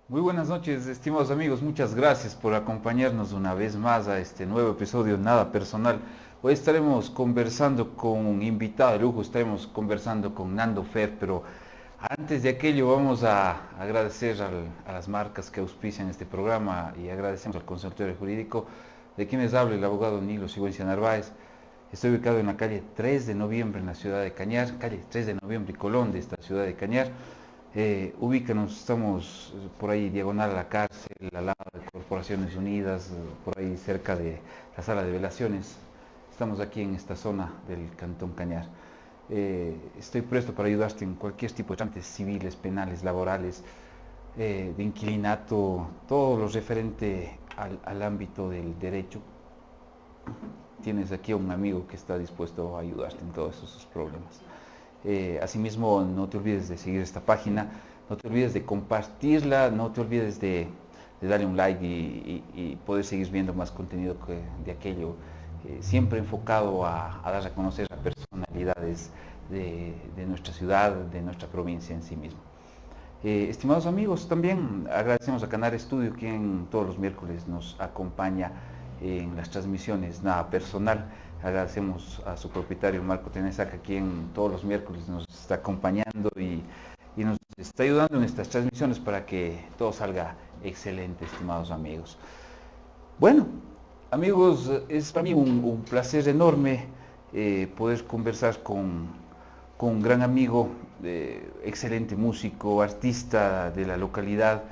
Muy buenas noches, estimados amigos. Muchas gracias por acompañarnos una vez más a este nuevo episodio Nada Personal. Hoy estaremos conversando con un invitado de lujo, estaremos conversando con Nando Fer, pero antes de aquello vamos a agradecer a las marcas que auspician este programa y agradecemos al consultorio jurídico de quien les habla el abogado Nilo Sigüenza Narváez. Estoy ubicado en la calle 3 de noviembre en la ciudad de Cañar, calle 3 de noviembre y Colón de esta ciudad de Cañar. Ubícanos, estamos por ahí diagonal a la cárcel, al lado de Corporaciones Unidas, por ahí cerca de la sala de velaciones. Estamos aquí en esta zona del Cantón Cañar. Estoy presto para ayudarte en cualquier tipo de trámites civiles, penales, laborales, de inquilinato, todo lo referente al ámbito del derecho. Tienes aquí a un amigo que está dispuesto a ayudarte en todos esos problemas. Asimismo, no te olvides de seguir esta página, no te olvides de compartirla, no te olvides de darle un like y poder seguir viendo más contenido de aquello, siempre enfocado a dar a conocer a personalidades de nuestra ciudad, de nuestra provincia en sí mismo. Estimados amigos, también agradecemos a Canar Estudio, quien todos los miércoles nos acompaña en las transmisiones Nada Personal. Agradecemos a su propietario Marco Tenesaca, quien todos los miércoles nos está acompañando y nos está ayudando en estas transmisiones para que todo salga excelente, estimados amigos. Bueno, amigos, es para mí un placer enorme poder conversar con un gran amigo, excelente músico, artista de la localidad,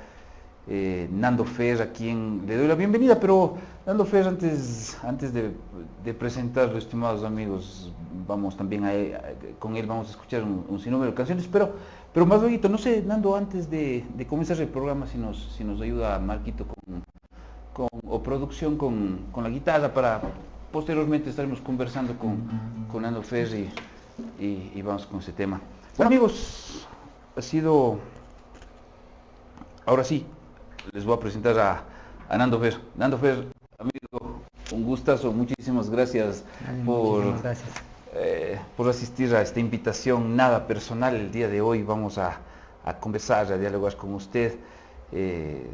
Nando Fer, a quien le doy la bienvenida. Pero Nando Fer, antes de presentarlo, estimados amigos, vamos también con él vamos a escuchar un sinnúmero de canciones, pero más luego, no sé, Nando, antes de comenzar el programa, si nos ayuda Marquito o producción con la guitarra, para posteriormente estaremos conversando con Nando Fer y vamos con ese tema. Bueno, amigos, ha sido, ahora sí, les voy a presentar a Nando Fer. Nando Fer, amigo, un gustazo, muchísimas gracias por, Muchísimas gracias. por asistir a esta invitación Nada Personal. El día de hoy vamos a conversar, a dialogar con usted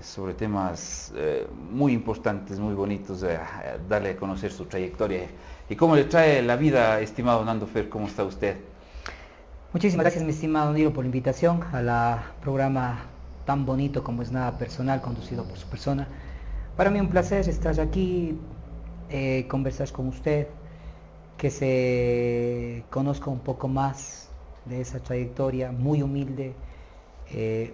sobre temas muy importantes, muy bonitos, darle a conocer su trayectoria y cómo le trae la vida, estimado Nando Fer. ¿Cómo está usted? Muchísimas gracias, mi estimado Nilo, por la invitación a la programa tan bonito como es Nada Personal, conducido por su persona. Para mí un placer estar aquí, conversar con usted, que se conozca un poco más de esa trayectoria muy humilde,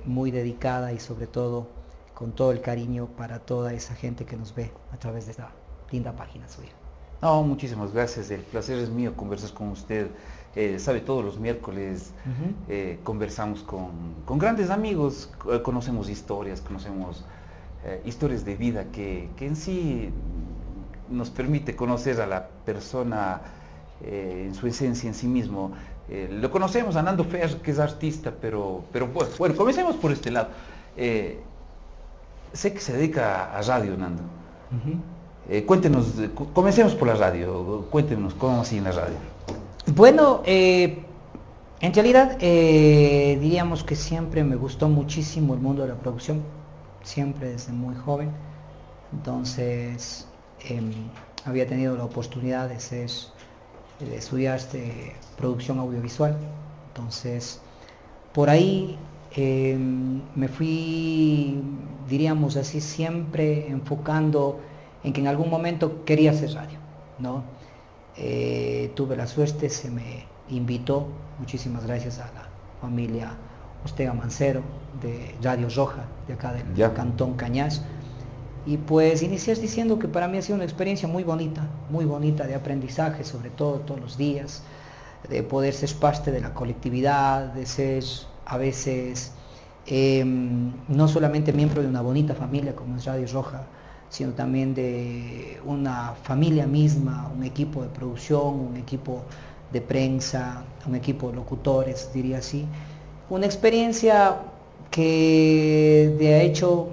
muy dedicada y sobre todo con todo el cariño para toda esa gente que nos ve a través de esta linda página suya. No, muchísimas gracias. El placer es mío conversar con usted. Sabe, todos los miércoles conversamos con grandes amigos, conocemos historias, conocemos historias de vida que en sí nos permite conocer a la persona en su esencia, en sí mismo. Lo conocemos a Nando Fer, que es artista, pero bueno, comencemos por este lado. Sé que se dedica a radio, Nando. Cuéntenos, comencemos por la radio, cuéntenos cómo así en la radio. Bueno, en realidad diríamos que siempre me gustó muchísimo el mundo de la producción, siempre desde muy joven. Entonces había tenido la oportunidad de estudiar producción audiovisual. Entonces por ahí me fui, diríamos así, siempre enfocando en que en algún momento quería hacer radio, ¿no? Tuve la suerte, se me invitó, muchísimas gracias a la familia Ortega Mancero de Radio Roja, de acá del Cantón Cañas. Y pues inicié diciendo que para mí ha sido una experiencia muy bonita de aprendizaje, sobre todo todos los días, de poder ser parte de la colectividad, de ser a veces no solamente miembro de una bonita familia como es Radio Roja, sino también de una familia misma, un equipo de producción, un equipo de prensa, un equipo de locutores, diría así. Una experiencia que de hecho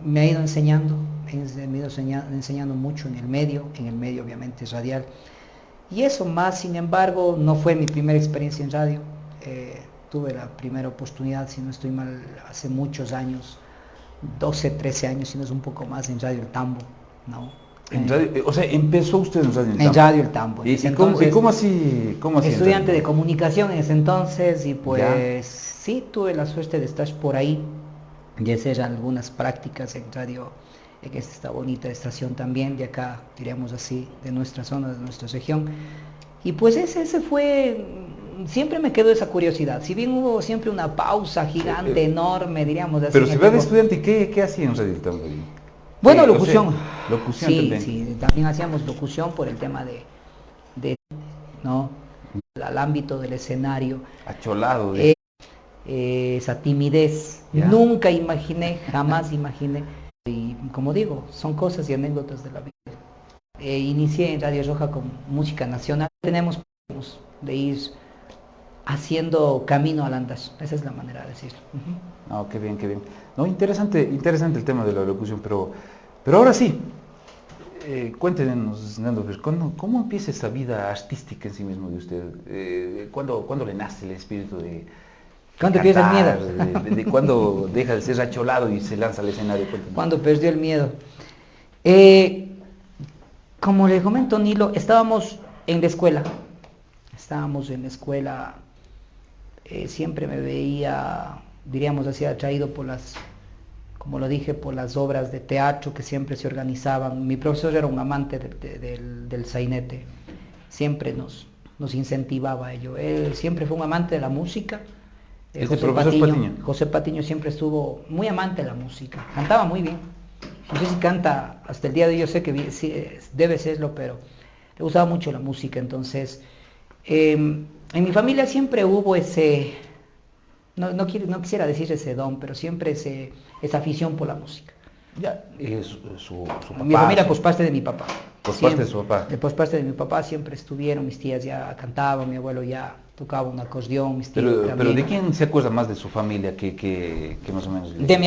me ha ido enseñando, enseñando mucho en el medio obviamente radial. Y eso más, sin embargo, no fue mi primera experiencia en radio. Tuve la primera oportunidad, si no estoy mal, hace muchos años, 12, 13 años, si no es un poco más, en Radio El Tambo, ¿no? En radio, o sea, empezó usted en Radio El Tambo. En Radio El Tambo. ¿Y cómo así? Estudiante de comunicación en ese entonces, y pues ya. sí, tuve la suerte de estar por ahí y hacer algunas prácticas en radio, en esta bonita estación también, de acá, diríamos así, de nuestra zona, de nuestra región. Y pues ese fue, siempre me quedó esa curiosidad, si bien hubo siempre una pausa gigante, enorme, diríamos así. Pero si va de estudiante, ¿qué hacía en Radio El Tambo? Bueno, locución. O sea, locución sí, también. Sí, también hacíamos locución por el tema ¿no? Al ámbito del escenario. Acholado. Esa timidez. Ya. Nunca imaginé, jamás imaginé. Y como digo, son cosas y anécdotas de la vida. Inicié en Radio Roja con música nacional. Tenemos de ir haciendo camino al andar. Esa es la manera de decirlo. No, qué bien, qué bien. No, interesante el tema de la locución, pero ahora sí, cuéntenos, Nando, ¿cómo empieza esa vida artística en sí mismo de usted? ¿Cuándo le nace el espíritu de ¿Cuándo pierde el miedo? ¿De cuándo deja de ser acholado y se lanza al escenario? Cuéntenos. Cuando perdió el miedo. Como le comento, Nilo, estábamos en la escuela. Siempre me veía, diríamos así, atraído por como lo dije, por las obras de teatro que siempre se organizaban. Mi profesor era un amante del sainete, siempre nos incentivaba a ello. Él siempre fue un amante de la música. José Patiño siempre estuvo muy amante de la música, cantaba muy bien. No sé si canta hasta el día de hoy, yo sé que sí, debe serlo, pero le gustaba mucho la música. Entonces, en mi familia siempre hubo ese, no quisiera decir ese don, pero siempre esa afición por la música. Ya, su papá. Mi familia, pues parte de mi papá. Pues parte de su papá. Pues parte de mi papá siempre estuvieron, mis tías ya cantaban, mi abuelo ya tocaba un acordeón, mis tíos también. Pero ¿de quién se acuerda más de su familia que más o menos? De mi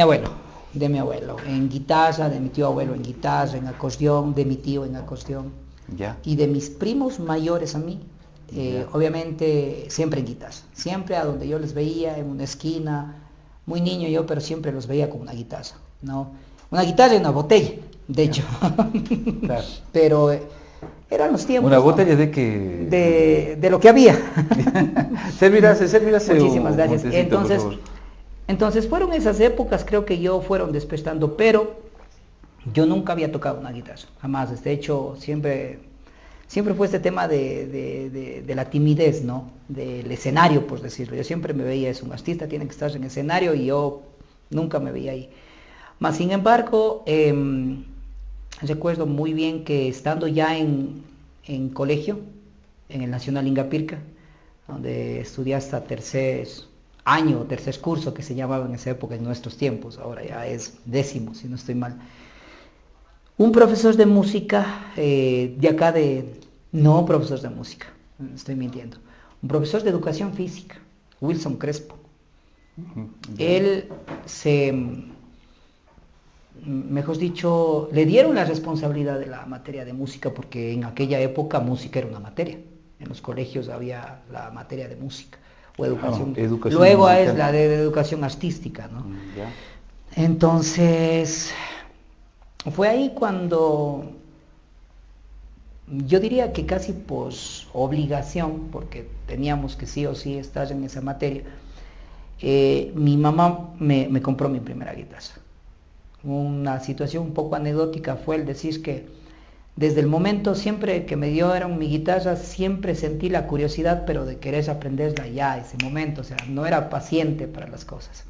abuelo, en guitarra, de mi tío abuelo en guitarra, en acordeón, de mi tío en acordeón. Ya. Y de mis primos mayores a mí, obviamente siempre en guitarra. Siempre a donde yo les veía, en una esquina, muy niño yo, pero siempre los veía con una guitarra, ¿no? Una guitarra y una botella, de hecho. Claro. Pero eran los tiempos. ¿Una botella de qué? De lo que había. Servirase. Muchísimas gracias. Entonces fueron esas épocas, creo que fueron despertando, pero yo nunca había tocado una guitarra, jamás. De hecho, siempre fue este tema de la timidez, ¿no? Del escenario, por decirlo. Yo siempre me veía, un artista tiene que estar en escenario, y yo nunca me veía ahí. Mas, sin embargo, recuerdo muy bien que estando ya en colegio, en el Nacional Ingapirca, donde estudié hasta tercer año, tercer curso, que se llamaba en esa época, en nuestros tiempos, ahora ya es 10º, si no estoy mal. Un profesor de música, no profesor de música, estoy mintiendo, un profesor de educación física, Wilson Crespo. Él mejor dicho, le dieron la responsabilidad de la materia de música, porque en aquella época música era una materia. En los colegios había la materia de música o educación. Luego musical. Es la de educación artística, ¿no? Ya. Entonces, fue ahí cuando yo diría que casi por obligación, porque teníamos que sí o sí estar en esa materia, mi mamá me compró mi primera guitarra. Una situación un poco anecdótica fue el decir que desde el momento siempre que me dieron mi guitarra, siempre sentí la curiosidad, pero de querer aprenderla ya ese momento, o sea, no era paciente para las cosas.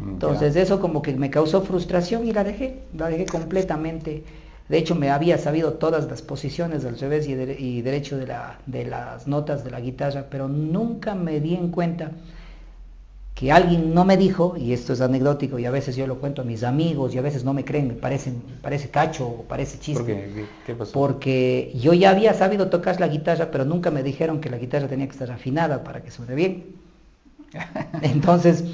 Entonces eso como que me causó frustración y la dejé completamente. De hecho, me había sabido todas las posiciones del revés y derecho de las notas de la guitarra, pero nunca me di en cuenta que alguien no me dijo, y esto es anecdótico y a veces yo lo cuento a mis amigos y a veces no me creen, me parece cacho o parece chiste. ¿Por qué? ¿Qué pasó? Porque yo ya había sabido tocar la guitarra, pero nunca me dijeron que la guitarra tenía que estar afinada para que suene bien. Entonces,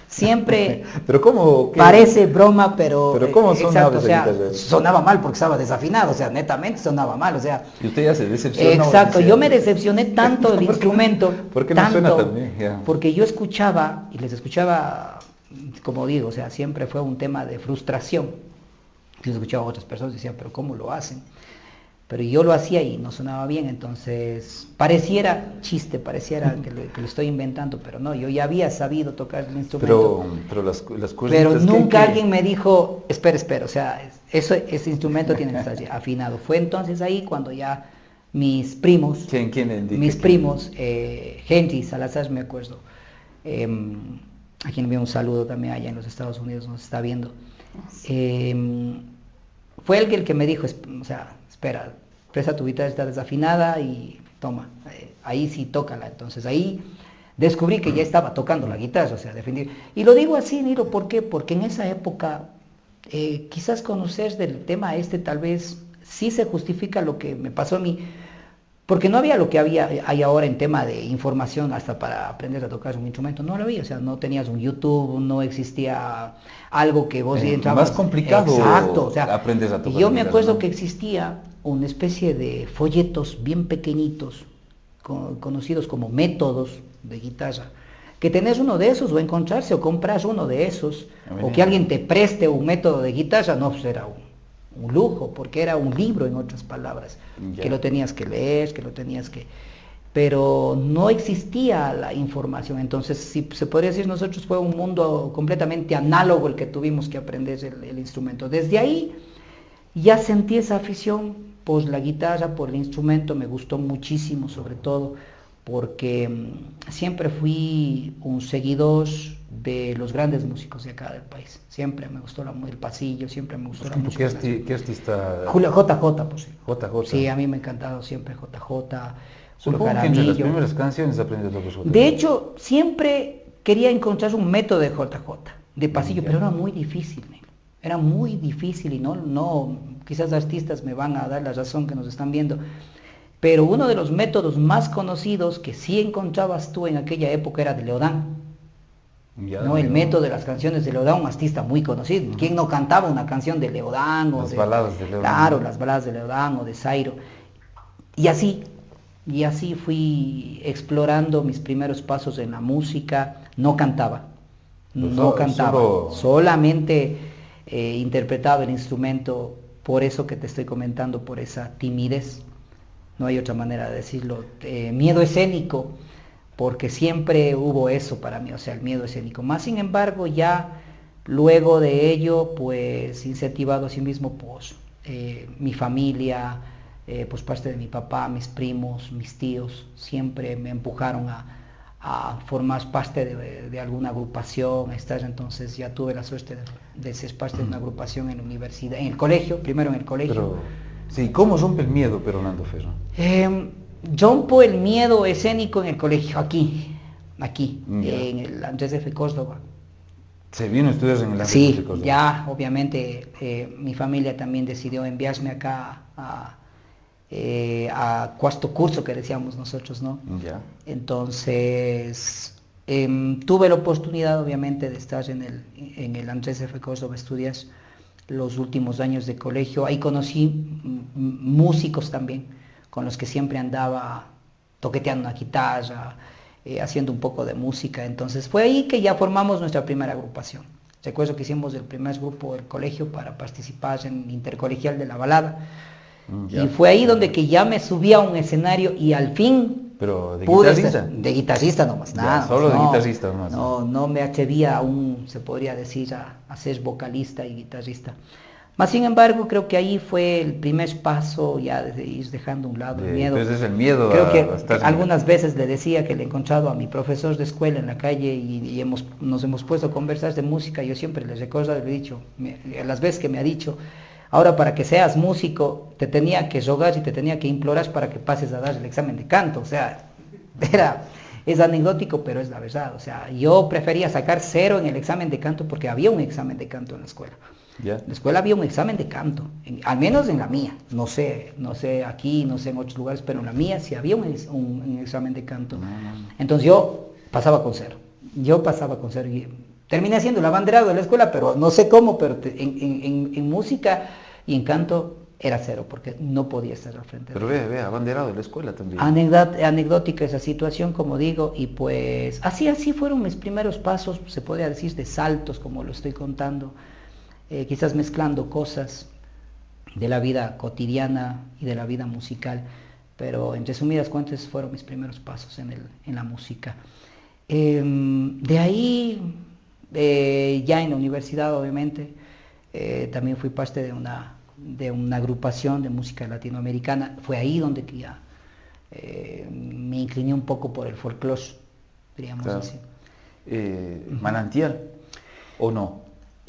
siempre pero ¿cómo? Parece broma, pero ¿cómo sonaba esa guitarra? Sonaba mal porque estaba desafinado, o sea, netamente sonaba mal, o sea. Y usted ya se decepcionó. Exacto, yo me decepcioné tanto del instrumento. ¿Por qué no suena tan bien? Porque yo escuchaba, y les escuchaba como digo, o sea, siempre fue un tema de frustración. Yo escuchaba a otras personas y decían, pero ¿cómo lo hacen? Pero yo lo hacía y no sonaba bien, entonces pareciera chiste, pareciera que lo estoy inventando, pero no, yo ya había sabido tocar el instrumento. Pero las cuerditas Pero nunca alguien me dijo, espera, o sea, ese instrumento tiene que estar afinado. Fue entonces ahí cuando ya mis primos, ¿Quién indica? mis primos, Henry Salazar, me acuerdo, a quien envío un saludo también allá en los Estados Unidos, nos está viendo. Fue el que me dijo, o sea, espera, presta tu guitarra, está desafinada y toma, ahí sí tócala. Entonces ahí descubrí que ya estaba tocando la guitarra, o sea, definitivamente. Y lo digo así, Niro, ¿por qué? Porque en esa época, quizás conocer del tema tal vez sí se justifica lo que me pasó a mí, porque no había lo que hay ahora en tema de información hasta para aprender a tocar un instrumento, no lo había, o sea, no tenías un YouTube, no existía algo que vos entrabas. Más complicado. Exacto, o sea, aprendes a tocar. Yo me acuerdo, ¿no?, que existía una especie de folletos bien pequeñitos, conocidos como métodos de guitarra, que tenés uno de esos o encontrarse o compras uno de esos, o que alguien te preste un método de guitarra, no, pues era un lujo, porque era un libro, en otras palabras, que lo tenías que leer, pero no existía la información. Entonces, si se podría decir, nosotros fue un mundo completamente análogo el que tuvimos que aprender el instrumento. Desde ahí ya sentí esa afición por la guitarra, por el instrumento, me gustó muchísimo, sobre todo porque siempre fui un seguidor de los grandes músicos de acá del país. Siempre me gustó el pasillo, siempre me gustó la música. ¿Qué artista? JJ, pues sí. JJ. Sí, a mí me ha encantado siempre JJ. Supongo que entre las primeras canciones aprendes lo que es JJ. De hecho, siempre quería encontrar un método de JJ, de pasillo, pero era muy difícil, ¿no? Era muy difícil y no, quizás artistas me van a dar la razón que nos están viendo, pero uno de los métodos más conocidos que sí encontrabas tú en aquella época era de Leodán. ¿No? El método de las canciones de Leodán, un artista muy conocido. ¿Quién no cantaba una canción de Leodán? Las baladas de Leodán. Claro, las baladas de Leodán o de Zairo. Y así fui explorando mis primeros pasos en la música. No cantaba, solamente interpretaba el instrumento, por eso que te estoy comentando, por esa timidez. No hay otra manera de decirlo. Miedo escénico, porque siempre hubo eso para mí, o sea, el miedo escénico. Más sin embargo, ya luego de ello, pues incentivado a sí mismo, pues mi familia, pues parte de mi papá, mis primos, mis tíos, siempre me empujaron a formar parte de alguna agrupación, a estar. Entonces ya tuve la suerte de ser parte de una agrupación en la universidad, en el colegio, primero en el colegio. Pero, sí, ¿cómo rompe el miedo, pero Nando Ferro? Rompo el miedo escénico en el colegio, aquí, en el Andrés F. Córdoba. ¿Se vino a estudiar en el Andrés F. Córdoba? Sí, ya, obviamente, mi familia también decidió enviarme acá a cuarto curso, que decíamos nosotros, ¿no? Ya. Entonces, tuve la oportunidad, obviamente, de estar en el Andrés F. Córdoba, estudias los últimos años de colegio. Ahí conocí músicos también, con los que siempre andaba toqueteando una guitarra, haciendo un poco de música. Entonces fue ahí que ya formamos nuestra primera agrupación. Recuerdo que hicimos el primer grupo del colegio para participar en el intercolegial de la balada. Y fue ahí donde que ya me subí a un escenario y al fin... ¿Pero de guitarrista? De guitarrista nomás, nada. Solo de guitarrista nomás. No me atrevía aún, se podría decir, a ser vocalista y guitarrista. Más sin embargo, creo que ahí fue el primer paso ya de ir dejando a un lado el miedo. Entonces el miedo creo que algunas veces le decía que le he encontrado a mi profesor de escuela en la calle y nos hemos puesto a conversar de música. Yo siempre les recuerdo, le he dicho, las veces que me ha dicho, ahora para que seas músico te tenía que rogar y te tenía que implorar para que pases a dar el examen de canto. O sea, es anecdótico, pero es la verdad. O sea, yo prefería sacar 0 en el examen de canto porque había un examen de canto en la escuela. ¿Ya? En la escuela había un examen de canto, al menos en la mía, no sé aquí, no sé en otros lugares, pero en la mía sí había un examen de canto. Entonces yo pasaba con 0, y terminé siendo el abanderado de la escuela, pero no sé cómo, pero en música y en canto era cero, porque no podía estar al frente. Pero ve, abanderado de la escuela también. Anecdótica esa situación, como digo, y pues así fueron mis primeros pasos, se podría decir de saltos, como lo estoy contando, quizás mezclando cosas de la vida cotidiana y de la vida musical, pero en resumidas cuentas fueron mis primeros pasos en la música. De ahí, ya en la universidad, obviamente, también fui parte de una agrupación de música latinoamericana. Fue ahí donde que ya me incliné un poco por el folclore, diríamos Claro. así. ¿Manantial o no?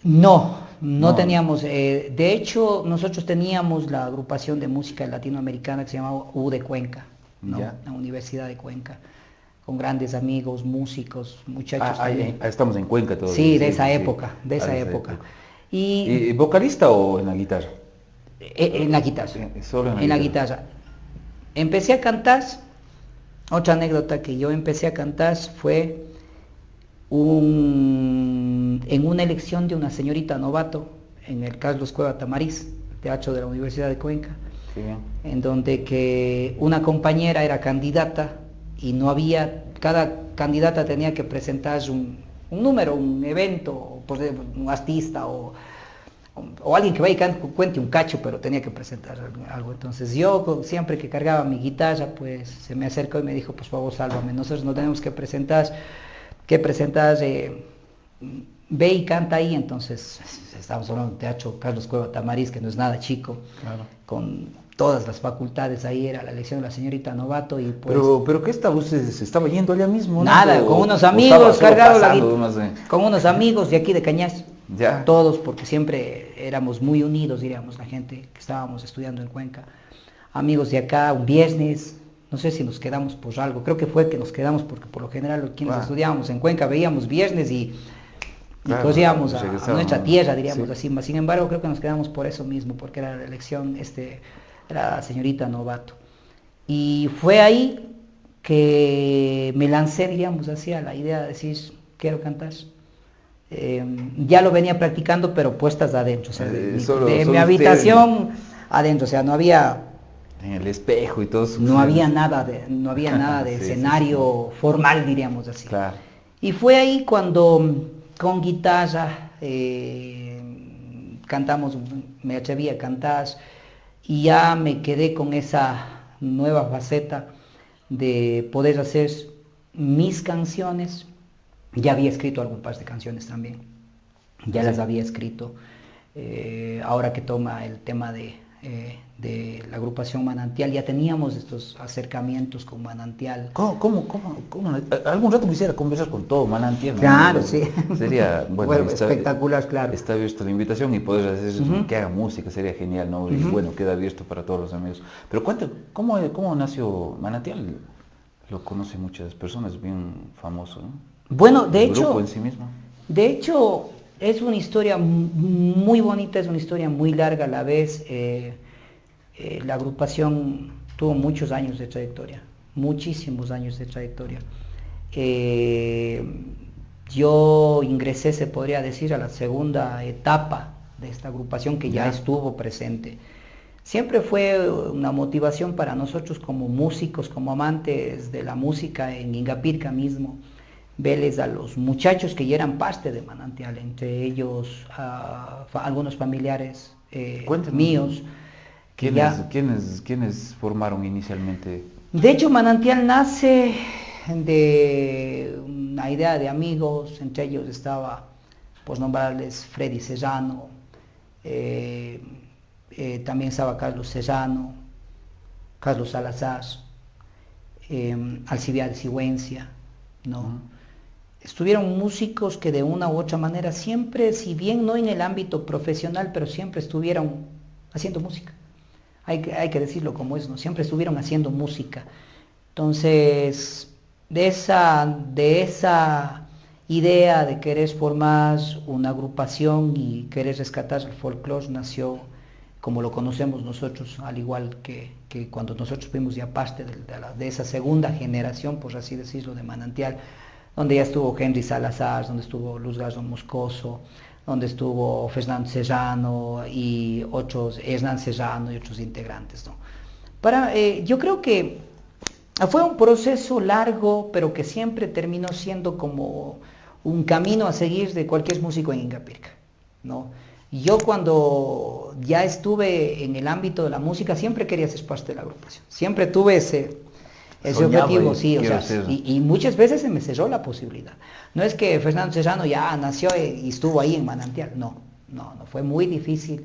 No teníamos, de hecho nosotros teníamos la agrupación de música latinoamericana que se llamaba U de Cuenca, ¿no? Ya. La Universidad de Cuenca, con grandes amigos, músicos, muchachos. Ahí estamos en Cuenca todavía. Sí, de esa época. ¿Y vocalista o en la guitarra? En la guitarra. Solo en la guitarra. Empecé a cantar, otra anécdota que yo empecé a cantar fue en una elección de una señorita novato en el Carlos Cueva Tamariz, teatro de la Universidad de Cuenca, Sí, bien. en donde que una compañera era candidata y no había, cada candidata tenía que presentar un número, un evento, pues, un artista o alguien que vaya y cuente un cacho, pero tenía que presentar algo. Entonces yo siempre que cargaba mi guitarra, pues se me acercó y me dijo, por favor, sálvame, nosotros no tenemos que presentar, ve y canta ahí. Entonces estamos hablando de teatro Carlos Cueva Tamariz, que no es nada chico, Claro. con todas las facultades. Ahí era la elección de la señorita novato y pues... Pero ¿qué estaba? ¿Usted se estaba yendo allá mismo? Nada, ¿no? con unos ¿O amigos, estaba solo cargado la pasando, guitarra, con unos amigos de aquí de Cañas, Ya. todos, porque siempre éramos muy unidos, diríamos, la gente que estábamos estudiando en Cuenca, amigos de acá, un viernes, no sé si nos quedamos por algo, creo que fue que nos quedamos porque por lo general quienes estudiábamos en Cuenca veíamos viernes y pues íbamos a nuestra tierra, diríamos sí. así. Sin embargo, creo que nos quedamos por eso mismo, porque era la elección, la señorita novato. Y fue ahí que me lancé, diríamos así, a la idea de decir, quiero cantar. Ya lo venía practicando, pero puestas adentro, o sea, de mi habitación adentro, o sea, no había... En el espejo y todo eso. No había nada de sí, escenario formal, diríamos así. Claro. Y fue ahí cuando con guitarra cantamos, me atreví a cantar y ya me quedé con esa nueva faceta de poder hacer mis canciones. Ya había escrito algún par de canciones también, ya las había escrito. Ahora que toma el tema de la agrupación Manantial, ya teníamos estos acercamientos con Manantial. ¿Cómo? Algún rato quisiera conversar con todo Manantial, ¿no? Claro, sí. Sería, bueno, espectacular, claro. Está abierto la invitación y poder hacer que haga música, sería genial, ¿no? Y bueno, queda abierto para todos los amigos. Pero ¿cómo nació Manantial? Lo conocen muchas personas, bien famoso, ¿no? Bueno, de El hecho, grupo en sí mismo. De hecho, es una historia muy bonita, es una historia muy larga a la vez. La agrupación tuvo muchos años de trayectoria, muchísimos años de trayectoria. Yo ingresé, se podría decir, a la segunda etapa de esta agrupación que ya estuvo presente. Siempre fue una motivación para nosotros como músicos, como amantes de la música en Ingapirca mismo, verles a los muchachos que ya eran parte de Manantial, entre ellos algunos familiares míos. ¿Quiénes formaron inicialmente? De hecho, Manantial nace de una idea de amigos, entre ellos estaba, por nombrarles, Freddy Serrano, también estaba Carlos Serrano, Carlos Salazar, Alcibiades Sigüencia, ¿no? Estuvieron músicos que de una u otra manera siempre, si bien no en el ámbito profesional, pero siempre estuvieron haciendo música. Hay que decirlo como es, ¿no? Siempre estuvieron haciendo música. Entonces, de esa idea de querer formar una agrupación y querer rescatar el folclore nació como lo conocemos nosotros, al igual que cuando nosotros fuimos ya parte de esa segunda generación, por así decirlo, de Manantial, donde ya estuvo Henry Salazar, donde estuvo Luz Garro Moscoso, donde estuvo Fernando Serrano y otros, Hernán Serrano y otros integrantes, ¿no? Yo creo que fue un proceso largo, pero que siempre terminó siendo como un camino a seguir de cualquier músico en Ingapirca, ¿no? Yo cuando ya estuve en el ámbito de la música siempre quería ser parte de la agrupación, siempre tuve ese objetivo, sí, o sea, y muchas veces se me cerró la posibilidad. No es que Fernando Serrano ya nació y estuvo ahí en Manantial, no, fue muy difícil.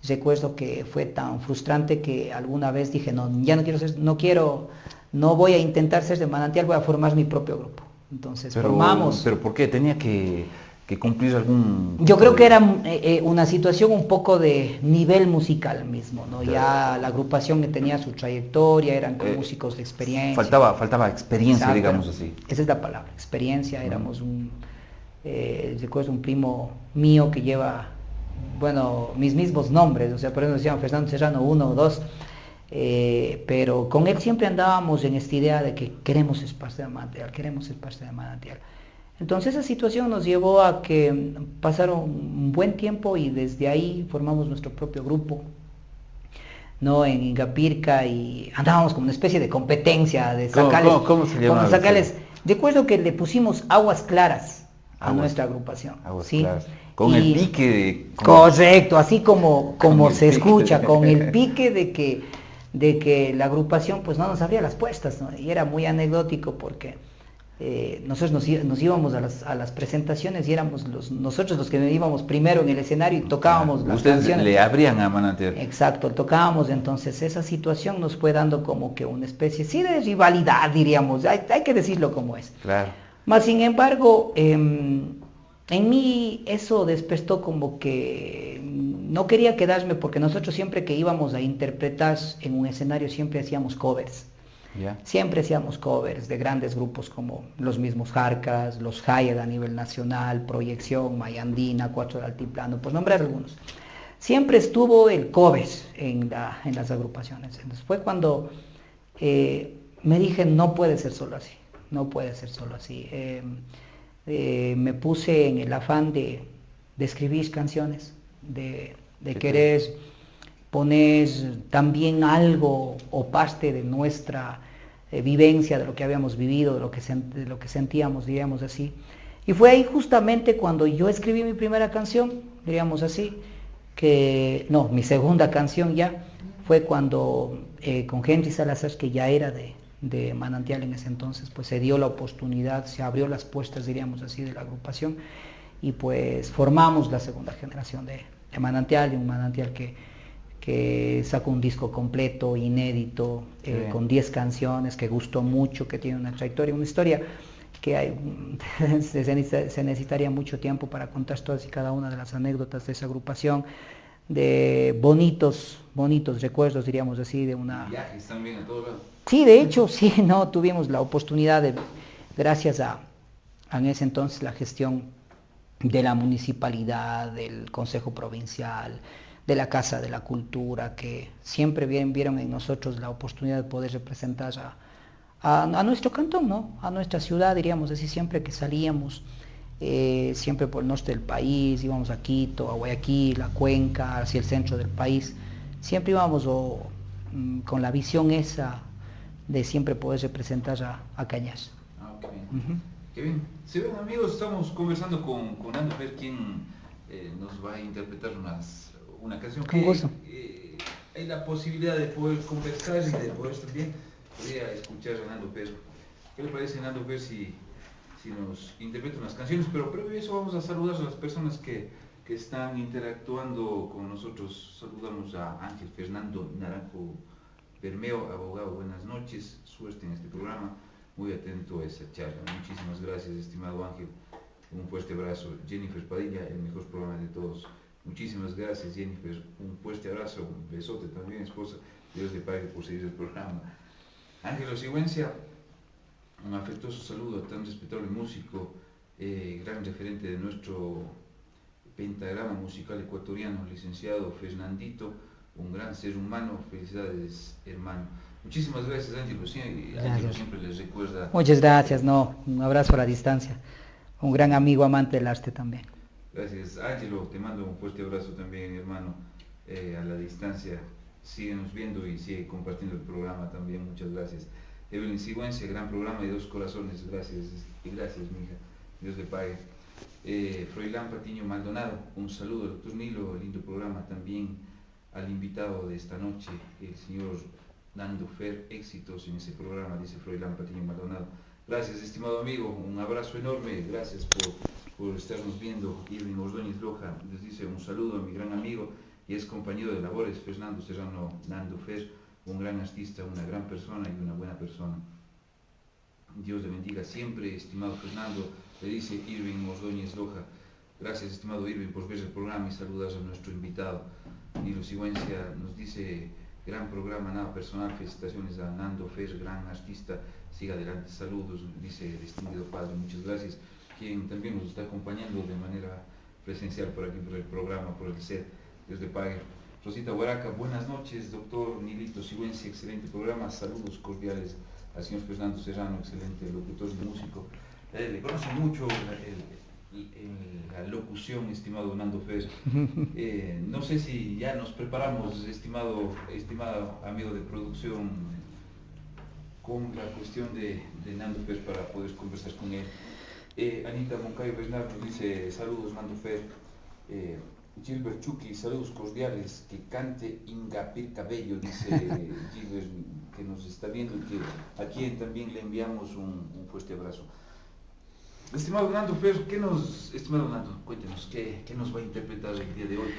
Recuerdo que fue tan frustrante que alguna vez dije, no, ya no voy a intentar ser de Manantial, voy a formar mi propio grupo. Entonces formamos. ¿Pero por qué? ¿Tenía que cumplir algún...? Yo creo que era una situación un poco de nivel musical mismo, ¿no? Ya la agrupación que tenía su trayectoria, eran músicos de experiencia. Faltaba experiencia, exacto, digamos así. Esa es la palabra, experiencia. Éramos recuerdo un primo mío que lleva, bueno, mis mismos nombres, o sea, por eso decían Fernando Serrano 1 o 2, pero con él siempre andábamos en esta idea de que queremos ser parte de Manantial. Entonces esa situación nos llevó a que pasaron un buen tiempo y desde ahí formamos nuestro propio grupo, ¿no? En Ingapirca, y andábamos como una especie de competencia de sacarles. ¿Cómo se llama? Recuerdo que le pusimos Aguas Claras a nuestra agrupación. Aguas ¿sí? Claras. Con el pique. Correcto, así como se escucha, con el pique de que la agrupación pues no nos abría las puertas, ¿no? Y era muy anecdótico porque nosotros nos íbamos a las presentaciones y éramos nosotros los que íbamos primero en el escenario y tocábamos las Ustedes canciones. Le abrían a Manantial. Exacto, tocábamos. Entonces esa situación nos fue dando como que una especie, sí, de rivalidad, diríamos, hay que decirlo como es. Claro. Mas sin embargo, en mí eso despertó como que no quería quedarme, porque nosotros siempre que íbamos a interpretar en un escenario siempre hacíamos covers. Yeah. Siempre hacíamos covers de grandes grupos como los mismos Jarcas, los Hayed a nivel nacional, Proyección, Mayandina, Cuatro del Altiplano, por nombrar algunos. Siempre estuvo el cover en las agrupaciones. Entonces fue cuando me dije, no puede ser solo así, me puse en el afán de escribir canciones, de querer poner también algo o parte de nuestra vivencia, de lo que habíamos vivido, de lo que sentíamos, diríamos así. Y fue ahí justamente cuando yo escribí mi primera canción, diríamos así, mi segunda canción ya, fue cuando con Henry Salazar, que ya era de Manantial en ese entonces, pues se dio la oportunidad, se abrió las puertas, diríamos así, de la agrupación, y pues formamos la segunda generación de Manantial, y un Manantial que sacó un disco completo, inédito, con 10 canciones, que gustó mucho, que tiene una trayectoria, una historia que se necesitaría mucho tiempo para contar todas y cada una de las anécdotas de esa agrupación, de bonitos recuerdos, diríamos así, de una... Viajes también a todos lados. Sí, de hecho, sí, no, tuvimos la oportunidad gracias a en ese entonces la gestión de la municipalidad, del Consejo Provincial, de la Casa de la Cultura, que siempre vieron en nosotros la oportunidad de poder representar a nuestro cantón, ¿no? A nuestra ciudad, diríamos así, siempre que salíamos, siempre por el norte del país, íbamos a Quito, a Guayaquil, a Cuenca, hacia el centro del país, siempre íbamos con la visión esa de siempre poder representar a Cañas. Okay. Qué bien. Si ven, amigos, estamos conversando con Nando Fer, quien nos va a interpretar una canción que hay la posibilidad de poder conversar y de poder también podría escuchar a Nando Fer. ¿Qué le parece, Nando Fer, si nos interpreta unas canciones? Pero previo a eso vamos a saludar a las personas que están interactuando con nosotros. Saludamos a Ángel Fernando Naranjo Bermeo, abogado. Buenas noches, suerte en este programa, muy atento a esa charla. Muchísimas gracias, estimado Ángel. Un fuerte abrazo. Jennifer Padilla, el mejor programa de todos. Muchísimas gracias, Jennifer. Un fuerte abrazo, un besote también, esposa. Dios le pague por seguir el programa. Ángelo Sigüencia, un afectuoso saludo a tan respetable músico, gran referente de nuestro pentagrama musical ecuatoriano, licenciado Fernandito, un gran ser humano. Felicidades, hermano. Muchísimas gracias, Ángelo. Ángelo siempre les recuerda. Muchas gracias, un abrazo a la distancia. Un gran amigo, amante del arte también. Gracias. Ángelo, te mando un fuerte abrazo también, hermano, a la distancia. Síguenos viendo y sigue compartiendo el programa también, muchas gracias. Evelyn Sigüenza, gran programa de Dos Corazones, gracias, y gracias, mi hija, Dios le pague. Froilán Patiño Maldonado, un saludo, doctor Nilo, lindo programa también al invitado de esta noche, el señor Nando Fer, éxitos en ese programa, dice Froilán Patiño Maldonado. Gracias, estimado amigo, un abrazo enorme, gracias por estarnos viendo. Irving Ordóñez Loja les dice un saludo a mi gran amigo y es compañero de labores, Fernando Serrano Nando Fer, un gran artista, una gran persona y una buena persona. Dios le bendiga siempre, estimado Fernando, le dice Irving Ordóñez Loja. Gracias, estimado Irving, por ver el programa y saludas a nuestro invitado. Nilo Sigüencia nos dice, gran programa, nada personal, felicitaciones a Nando Fer, gran artista, siga adelante, saludos, dice distinguido padre, muchas gracias, quien también nos está acompañando de manera presencial por aquí, por el programa, por el set, Dios le pague. Rosita Huaraca, buenas noches, doctor Nilito Sigüencia, excelente programa, saludos cordiales al señor Fernando Serrano, excelente locutor y músico. Le conoce mucho la locución, estimado Nando Fer. No sé si ya nos preparamos, estimado amigo de producción, con la cuestión de Nando Fer para poder conversar con él. Anita Moncayo Bernal nos dice, saludos Nando Fer. Gilbert Chucky, saludos cordiales, que cante Ingapir Cabello, dice Gilbert, que nos está viendo y que a quien también le enviamos un fuerte abrazo. Estimado Nando Fer, estimado Nando, cuéntenos, ¿qué nos va a interpretar el día de hoy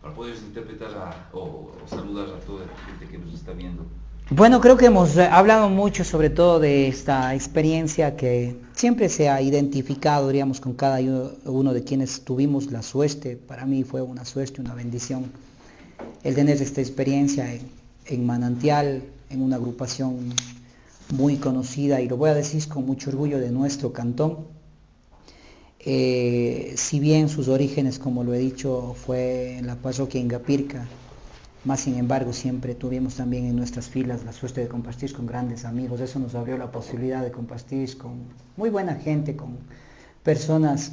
para poder interpretar o saludar a toda la gente que nos está viendo? Bueno, creo que hemos hablado mucho sobre todo de esta experiencia que siempre se ha identificado, diríamos, con cada uno de quienes tuvimos la suerte. Para mí fue una suerte, una bendición el tener esta experiencia en Manantial, en una agrupación muy conocida, y lo voy a decir con mucho orgullo, de nuestro cantón. Si bien sus orígenes, como lo he dicho, fue en la parroquia Ingapirca, más sin embargo siempre tuvimos también en nuestras filas la suerte de compartir con grandes amigos. Eso nos abrió la posibilidad de compartir con muy buena gente, con personas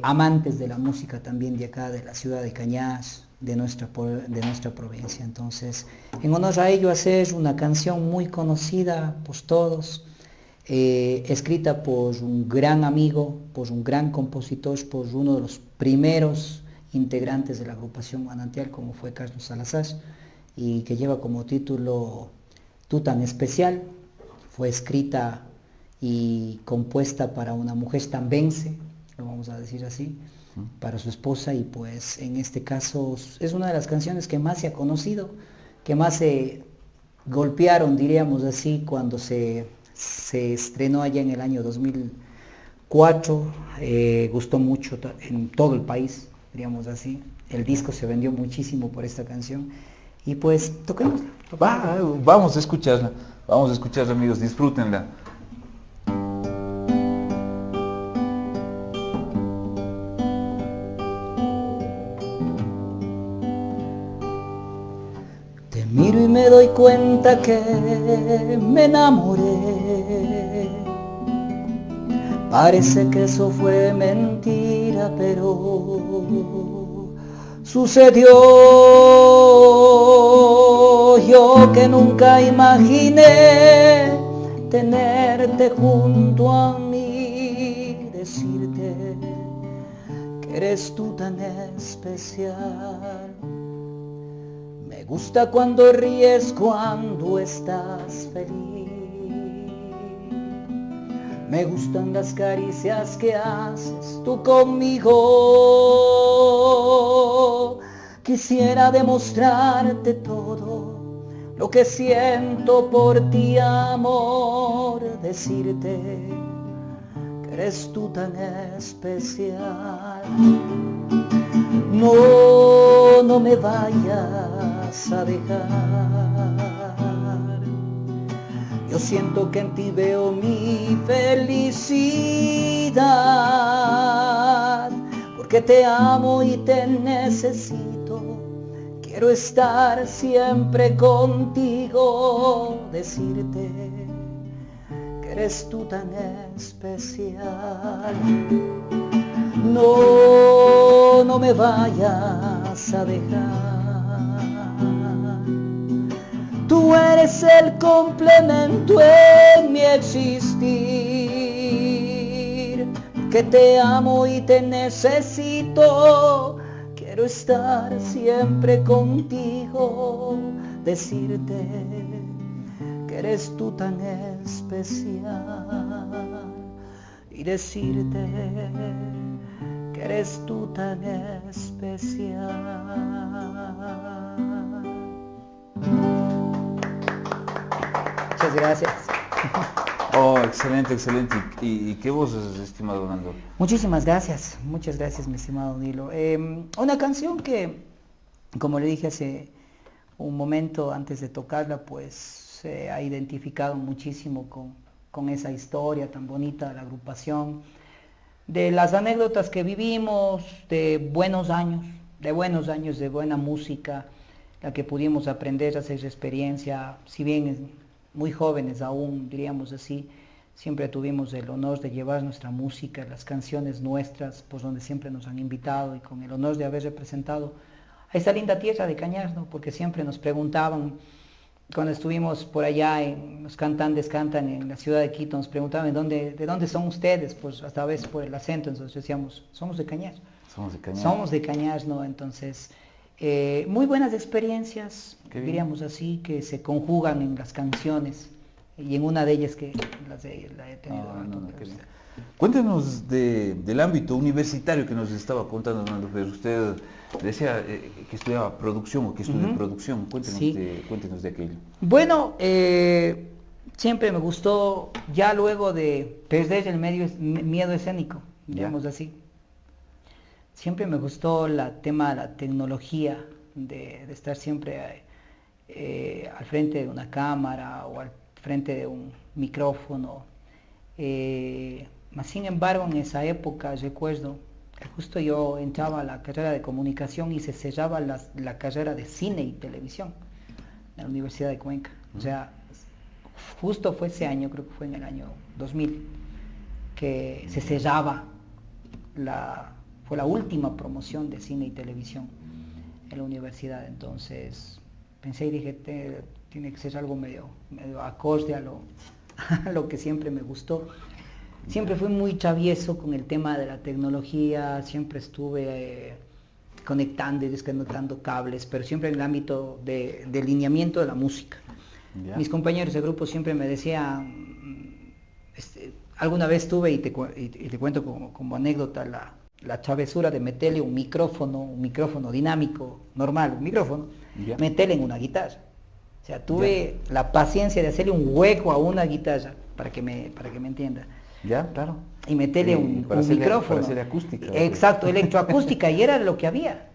amantes de la música también de acá, de la ciudad de Cañas, de nuestra provincia. Entonces, en honor a ello, hacer una canción muy conocida por todos, escrita por un gran amigo, por un gran compositor, por uno de los primeros integrantes de la agrupación Manantial, como fue Carlos Salazar, y que lleva como título Tú tan especial. Fue escrita y compuesta para una mujer tambense, lo vamos a decir así, para su esposa, y pues en este caso es una de las canciones que más se ha conocido, que más se golpearon, diríamos así, cuando se estrenó allá en el año 2004, gustó mucho en todo el país, diríamos así. El disco se vendió muchísimo por esta canción y pues toquemos. Vamos a escucharla, amigos, disfrútenla. Te miro y me doy cuenta que me enamoré. Parece que eso fue mentira, pero sucedió. Yo que nunca imaginé tenerte junto a mí, decirte que eres tú tan especial. Me gusta cuando ríes, cuando estás feliz. Me gustan las caricias que haces tú conmigo. Quisiera demostrarte todo lo que siento por ti, amor. Decirte que eres tú tan especial. No me vayas a dejar. Yo siento que en ti veo mi felicidad, porque te amo y te necesito. Quiero estar siempre contigo, decirte que eres tú tan especial. No, no me vayas a dejar. Tú eres el complemento en mi existir, que te amo y te necesito. Quiero estar siempre contigo, decirte que eres tú tan especial y decirte que eres tú tan especial. Muchas gracias. Oh, excelente, excelente. ¿Y qué voces, estimado Nando? Muchísimas gracias, muchas gracias, mi estimado Nilo. Una canción que, como le dije hace un momento antes de tocarla, pues se ha identificado muchísimo con esa historia tan bonita de la agrupación, de las anécdotas que vivimos, de buenos años, de buena música, la que pudimos aprender a hacer experiencia, si bien muy jóvenes aún, diríamos así, siempre tuvimos el honor de llevar nuestra música, las canciones nuestras, por donde siempre nos han invitado y con el honor de haber representado a esta linda tierra de Cañar, ¿no? Porque siempre nos preguntaban, cuando estuvimos por allá, los cantantes cantan en la ciudad de Quito, nos preguntaban de dónde son ustedes, pues hasta a veces por el acento, entonces decíamos, somos de Cañar. Somos de Cañar. Somos de Cañar, ¿no? Entonces, muy buenas experiencias, diríamos así, que se conjugan en las canciones, y en una de ellas que la he tenido. Cuéntenos del ámbito universitario que nos estaba contando, Nando, pero usted decía que estudiaba producción o que estudió producción. Cuéntenos, sí. Cuéntenos de aquello. Bueno, siempre me gustó, ya luego de perder el miedo escénico, digamos así. Siempre me gustó el tema de la tecnología, de estar siempre al frente de una cámara o al frente de un micrófono. Sin embargo, en esa época recuerdo que justo yo entraba a la carrera de comunicación y se cerraba la carrera de cine y televisión en la Universidad de Cuenca. O sea, justo fue ese año, creo que fue en el año 2000, que se cerraba fue la última promoción de cine y televisión en la universidad. Entonces pensé y dije, tiene que ser algo medio acorde a lo que siempre me gustó. Siempre fui muy travieso con el tema de la tecnología, siempre estuve conectando y desconectando cables, pero siempre en el ámbito de lineamiento de la música. Mis compañeros de grupo siempre me decían, alguna vez tuve, y te cuento como anécdota, la travesura de meterle un micrófono dinámico, normal, un micrófono, meterle en una guitarra. O sea, tuve la paciencia de hacerle un hueco a una guitarra, para que me entienda. Ya, claro. Y meterle un micrófono. Para hacer acústica. Exacto, electroacústica, y era lo que había.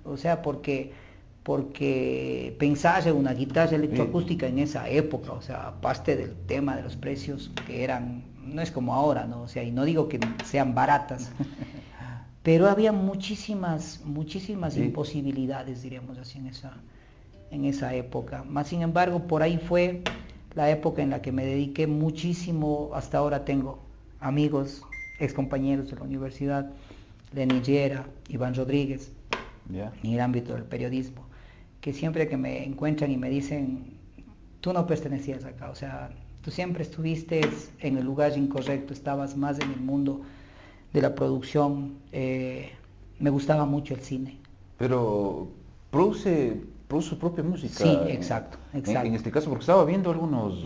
O sea, porque pensar en una guitarra electroacústica en esa época, o sea, aparte del tema de los precios que eran, no es como ahora, ¿no? O sea, y no digo que sean baratas, pero había muchísimas imposibilidades, diríamos así, en esa época. Sin embargo, por ahí fue la época en la que me dediqué muchísimo. Hasta ahora tengo amigos, excompañeros de la universidad, Lenny Llera, Iván Rodríguez, en el ámbito del periodismo, que siempre que me encuentran y me dicen, tú no pertenecías acá, o sea, tú siempre estuviste en el lugar incorrecto, estabas más en el mundo de la producción. Me gustaba mucho el cine. Pero produce su propia música. Sí, exacto. En este caso, porque estaba viendo algunos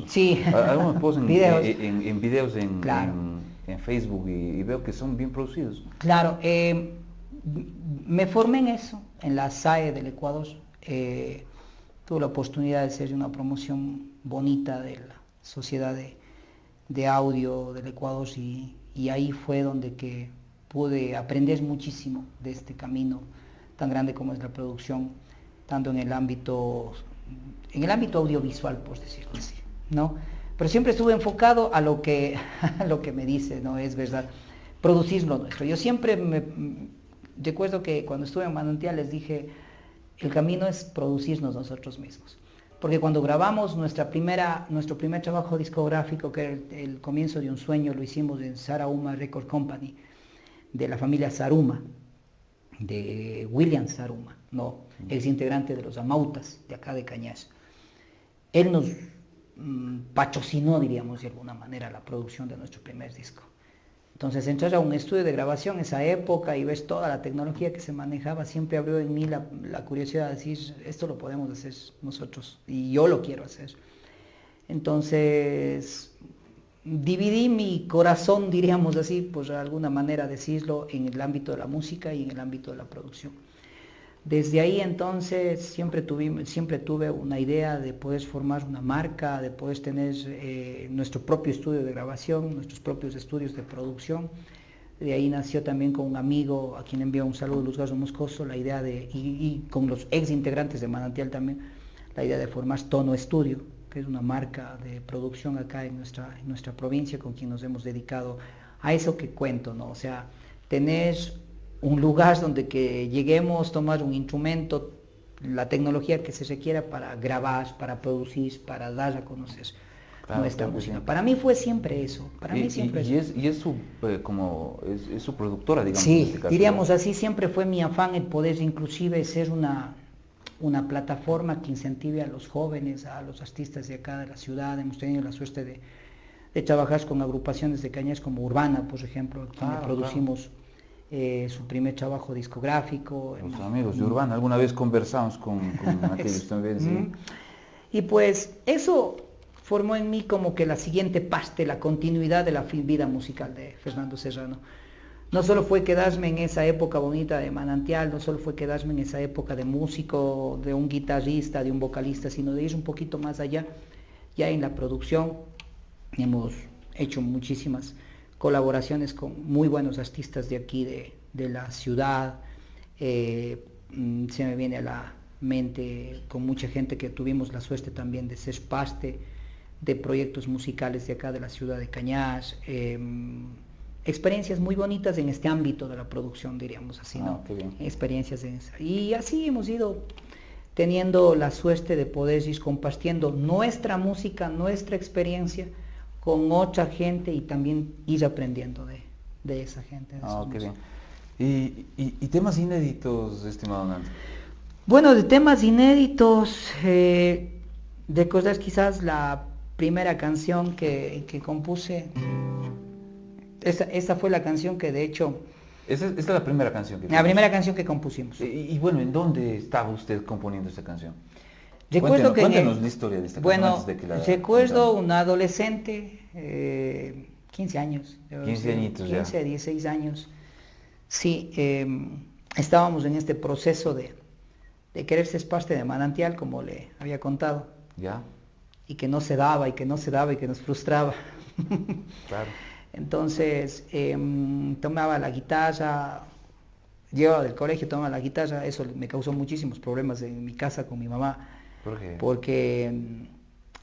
posts en videos en Facebook y veo que son bien producidos. Claro, me formé en eso, en la SAE del Ecuador. Tuve la oportunidad de hacer una promoción bonita de la Sociedad de Audio del Ecuador, y ahí fue donde que pude aprender muchísimo de este camino tan grande como es la producción, tanto en el ámbito audiovisual, por decirlo así, ¿no? Pero siempre estuve enfocado a lo que me dice, ¿no? Es verdad, producir lo nuestro. Yo siempre recuerdo que cuando estuve en Manantiales dije, el camino es producirnos nosotros mismos. Porque cuando grabamos nuestro primer trabajo discográfico, que era el comienzo de un sueño, lo hicimos en Sara Uma Record Company, de la familia Saruma, de William Saruma, ¿no? Ex integrante de los Amautas, de acá de Cañas. Él nos patrocinó, diríamos de alguna manera, la producción de nuestro primer disco. Entonces entrar a un estudio de grabación esa época y ves toda la tecnología que se manejaba, siempre abrió en mí la curiosidad de decir, esto lo podemos hacer nosotros y yo lo quiero hacer. Entonces dividí mi corazón, diríamos así, por alguna manera decirlo, en el ámbito de la música y en el ámbito de la producción. Desde ahí entonces siempre tuve una idea de poder formar una marca, de poder tener nuestro propio estudio de grabación, nuestros propios estudios de producción. De ahí nació también con un amigo, a quien envío un saludo, Luz Garzo Moscoso, la idea y con los ex integrantes de Manantial también, la idea de formar Tono Estudio, que es una marca de producción acá en nuestra provincia, con quien nos hemos dedicado a eso que cuento, ¿no? O sea, tener un lugar donde que lleguemos, tomar un instrumento, la tecnología que se requiera para grabar, para producir, para dar a conocer nuestra música. Sí. Para mí fue siempre eso. Para mí siempre es su es su productora, digamos. Sí, en este caso, diríamos, ¿no? Así siempre fue mi afán el poder inclusive ser una plataforma que incentive a los jóvenes, a los artistas de acá de la ciudad. Hemos tenido la suerte de trabajar con agrupaciones de Cañas como Urbana, por ejemplo, donde producimos su primer trabajo discográfico. Los amigos de Urbana, alguna vez conversamos con aquellos también, sí. Y pues eso formó en mí como que la siguiente parte, la continuidad de la vida musical de Fernando Serrano. No solo fue quedarme en esa época bonita de Manantial, no solo fue quedarme en esa época de músico, de un guitarrista, de un vocalista, sino de ir un poquito más allá. Ya en la producción hemos hecho muchísimas colaboraciones con muy buenos artistas de aquí, de la ciudad. Se me viene a la mente con mucha gente que tuvimos la suerte también de ser parte de proyectos musicales de acá de la ciudad de Cañas. Experiencias muy bonitas en este ámbito de la producción, diríamos así, ¿no? Qué bien. Experiencias en esa. Y así hemos ido teniendo la suerte de poder ir compartiendo nuestra música, nuestra experiencia con otra gente y también ir aprendiendo de esa gente. Qué bien. ¿Y temas inéditos, estimado Nando? Bueno, de temas inéditos, de cosas quizás la primera canción que compuse, esa fue la canción que de hecho... Esa es la primera canción que... La primera canción que compusimos. Y bueno, ¿en dónde estaba usted componiendo esa canción? Recuerdo cuéntenos la historia de esta canción. Bueno, antes de que la recuerdo una adolescente, 15 años. 15 añitos 15, 16 años. Sí, estábamos en este proceso de querer ser parte de Manantial, como le había contado. Ya. Y que no se daba, y que no se daba, y que nos frustraba. Claro. Entonces, tomaba la guitarra, llegaba del colegio, tomaba la guitarra, eso me causó muchísimos problemas en mi casa con mi mamá. ¿Por qué? Porque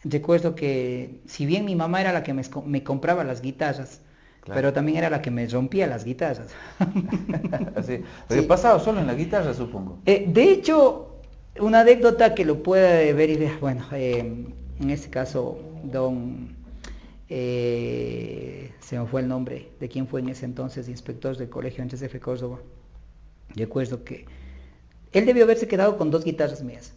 recuerdo que si bien mi mamá era la que me compraba las guitarras, claro, pero también era la que me rompía las guitarras. Así, sí. Pasaba solo en la guitarra, supongo. De hecho, una anécdota que lo puede ver y ver, bueno, en este caso, se me fue el nombre de quién fue en ese entonces inspector del colegio antes de Córdoba. Recuerdo que él debió haberse quedado con 2 guitarras mías.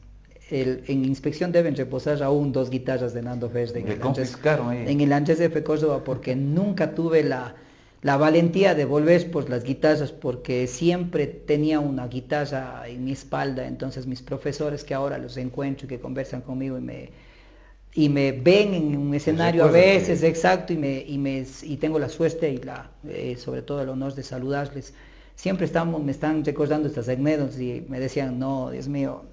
En inspección deben reposar aún 2 guitarras de Nando Verde en el Andrés F. Córdoba, porque nunca tuve la valentía de volver por las guitarras, porque siempre tenía una guitarra en mi espalda. Entonces mis profesores, que ahora los encuentro y que conversan conmigo y me ven en un escenario a veces, exacto, y tengo la suerte y sobre todo el honor de saludarles, siempre me están recordando estas anécdotas y me decían, no, Dios mío,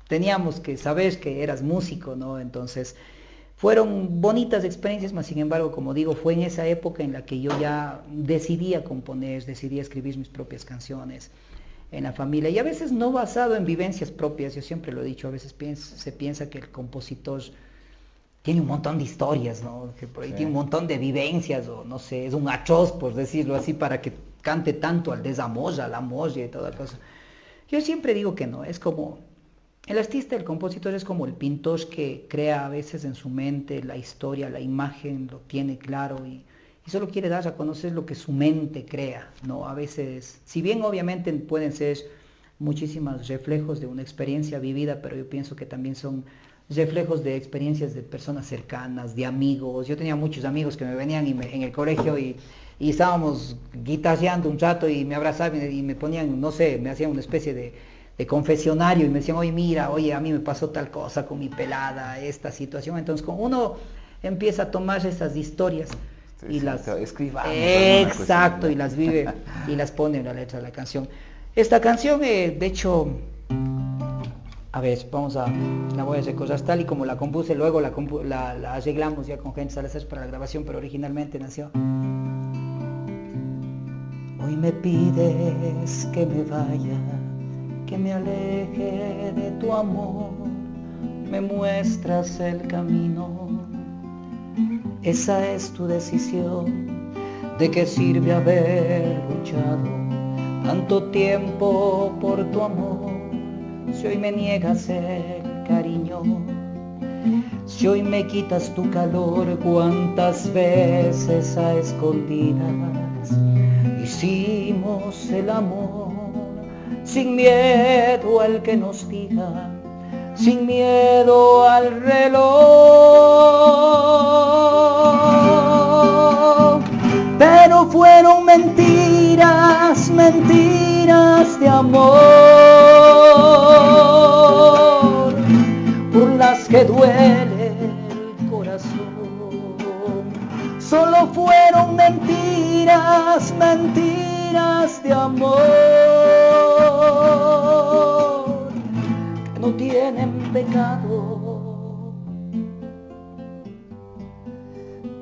teníamos que saber que eras músico, ¿no? Entonces, fueron bonitas experiencias, mas sin embargo, como digo, fue en esa época en la que yo ya decidí componer, decidí escribir mis propias canciones en la familia, y a veces no basado en vivencias propias. Yo siempre lo he dicho, a veces se piensa que el compositor tiene un montón de historias, ¿no? Que por ahí tiene un montón de vivencias, o no sé, es un atroz, por decirlo así, para que cante tanto al desamor, al amor y toda cosa. Yo siempre digo que no, es como... El artista, el compositor es como el pintor que crea a veces en su mente la historia, la imagen, lo tiene claro y y solo quiere dar a conocer lo que su mente crea, ¿no? A veces, si bien obviamente pueden ser muchísimos reflejos de una experiencia vivida, pero yo pienso que también son reflejos de experiencias de personas cercanas, de amigos. Yo tenía muchos amigos que me venían en el colegio y estábamos guitarreando un rato y me abrazaban y me ponían, no sé, me hacían una especie de confesionario y me decían, oye, mira, oye, a mí me pasó tal cosa con mi pelada, esta situación. Entonces, como uno empieza a tomar esas historias y las escribamos, exacto, y las vive y las pone en la letra de la canción. Esta canción, de hecho, a ver, la voy a recordar tal y como la compuse, luego la arreglamos ya con gente Salazar para la grabación, pero originalmente nació. Hoy me pides que me vaya, que me aleje de tu amor, me muestras el camino, esa es tu decisión. ¿De qué sirve haber luchado tanto tiempo por tu amor, si hoy me niegas el cariño, si hoy me quitas tu calor? Cuántas veces a escondidas hicimos el amor, sin miedo al que nos diga, sin miedo al reloj. Pero fueron mentiras, mentiras de amor, por las que duele el corazón. Solo fueron mentiras, mentiras de amor, que no tienen pecado,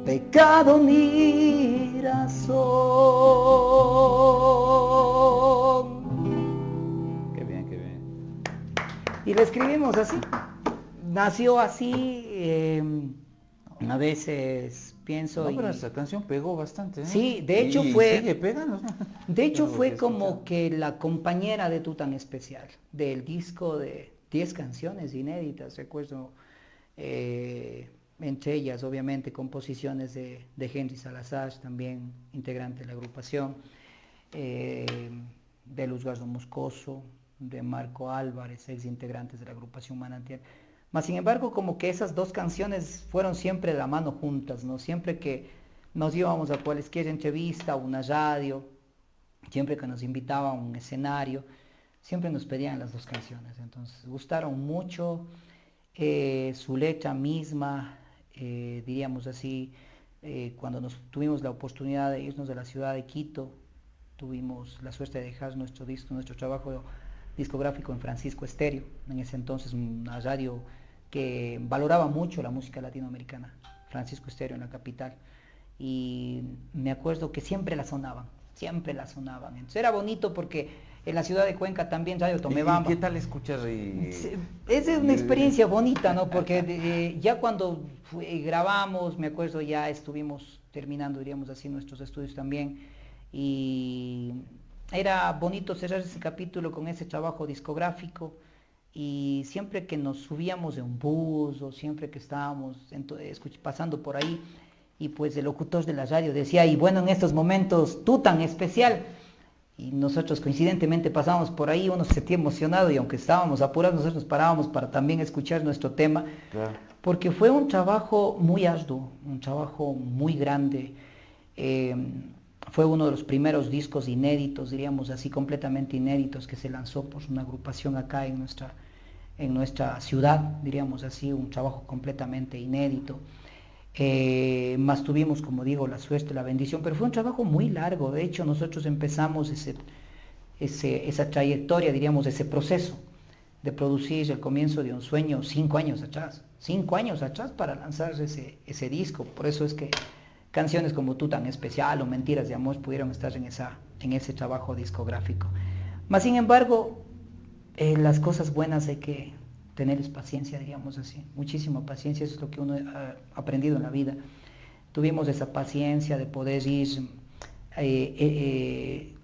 pecado ni razón. Qué bien, qué bien. Y la escribimos así, nació así, a veces pienso... No, pero esta canción pegó bastante, ¿no? Sí, de hecho y fue... sigue pegando. De hecho Tengo fue que como escuchar. que la compañera de Tú Tan Especial, del disco de 10 canciones inéditas, recuerdo, entre ellas obviamente composiciones de Henry Salazar, también integrante de la agrupación, de Luzgardo Moscoso, de Marco Álvarez, ex integrantes de la agrupación Manantial. Mas sin embargo, como que esas dos canciones fueron siempre de la mano juntas, ¿no? Siempre que nos íbamos a cualquier entrevista, una radio, siempre que nos invitaba a un escenario, siempre nos pedían las dos canciones. Entonces gustaron mucho, su letra misma, diríamos así, cuando tuvimos la oportunidad de irnos de la ciudad de Quito, tuvimos la suerte de dejar nuestro disco, nuestro trabajo discográfico en Francisco Estéreo, en ese entonces una radio que valoraba mucho la música latinoamericana, Francisco Estéreo en la capital, y me acuerdo que siempre la sonaban, entonces era bonito porque en la ciudad de Cuenca también Radio Tomebamba. ¿Y qué tal escuchar? Es una experiencia bonita, ¿no? Porque ya cuando grabamos, me acuerdo, ya estuvimos terminando, diríamos así, nuestros estudios también, y era bonito cerrar ese capítulo con ese trabajo discográfico, y siempre que nos subíamos de un bus o siempre que estábamos pasando por ahí, y pues el locutor de la radio decía, y bueno, en estos momentos Tú Tan Especial, y nosotros coincidentemente pasábamos por ahí, uno se sentía emocionado y aunque estábamos apurados, nosotros nos parábamos para también escuchar nuestro tema, Claro. porque fue un trabajo muy arduo, un trabajo muy grande. Fue uno de los primeros discos inéditos, diríamos así, completamente inéditos, que se lanzó por una agrupación acá en nuestra ciudad, diríamos así, un trabajo completamente inédito. Más tuvimos, como digo, la suerte, la bendición, pero fue un trabajo muy largo. De hecho, nosotros empezamos esa trayectoria, diríamos, ese proceso de producir el comienzo de un sueño 5 años atrás para lanzar ese disco. Por eso es que canciones como Tú Tan Especial o Mentiras de Amor pudieron estar en ese trabajo discográfico. Más sin embargo, las cosas buenas hay que tener paciencia, diríamos así, muchísima paciencia, eso es lo que uno ha aprendido en la vida. Tuvimos esa paciencia de poder ir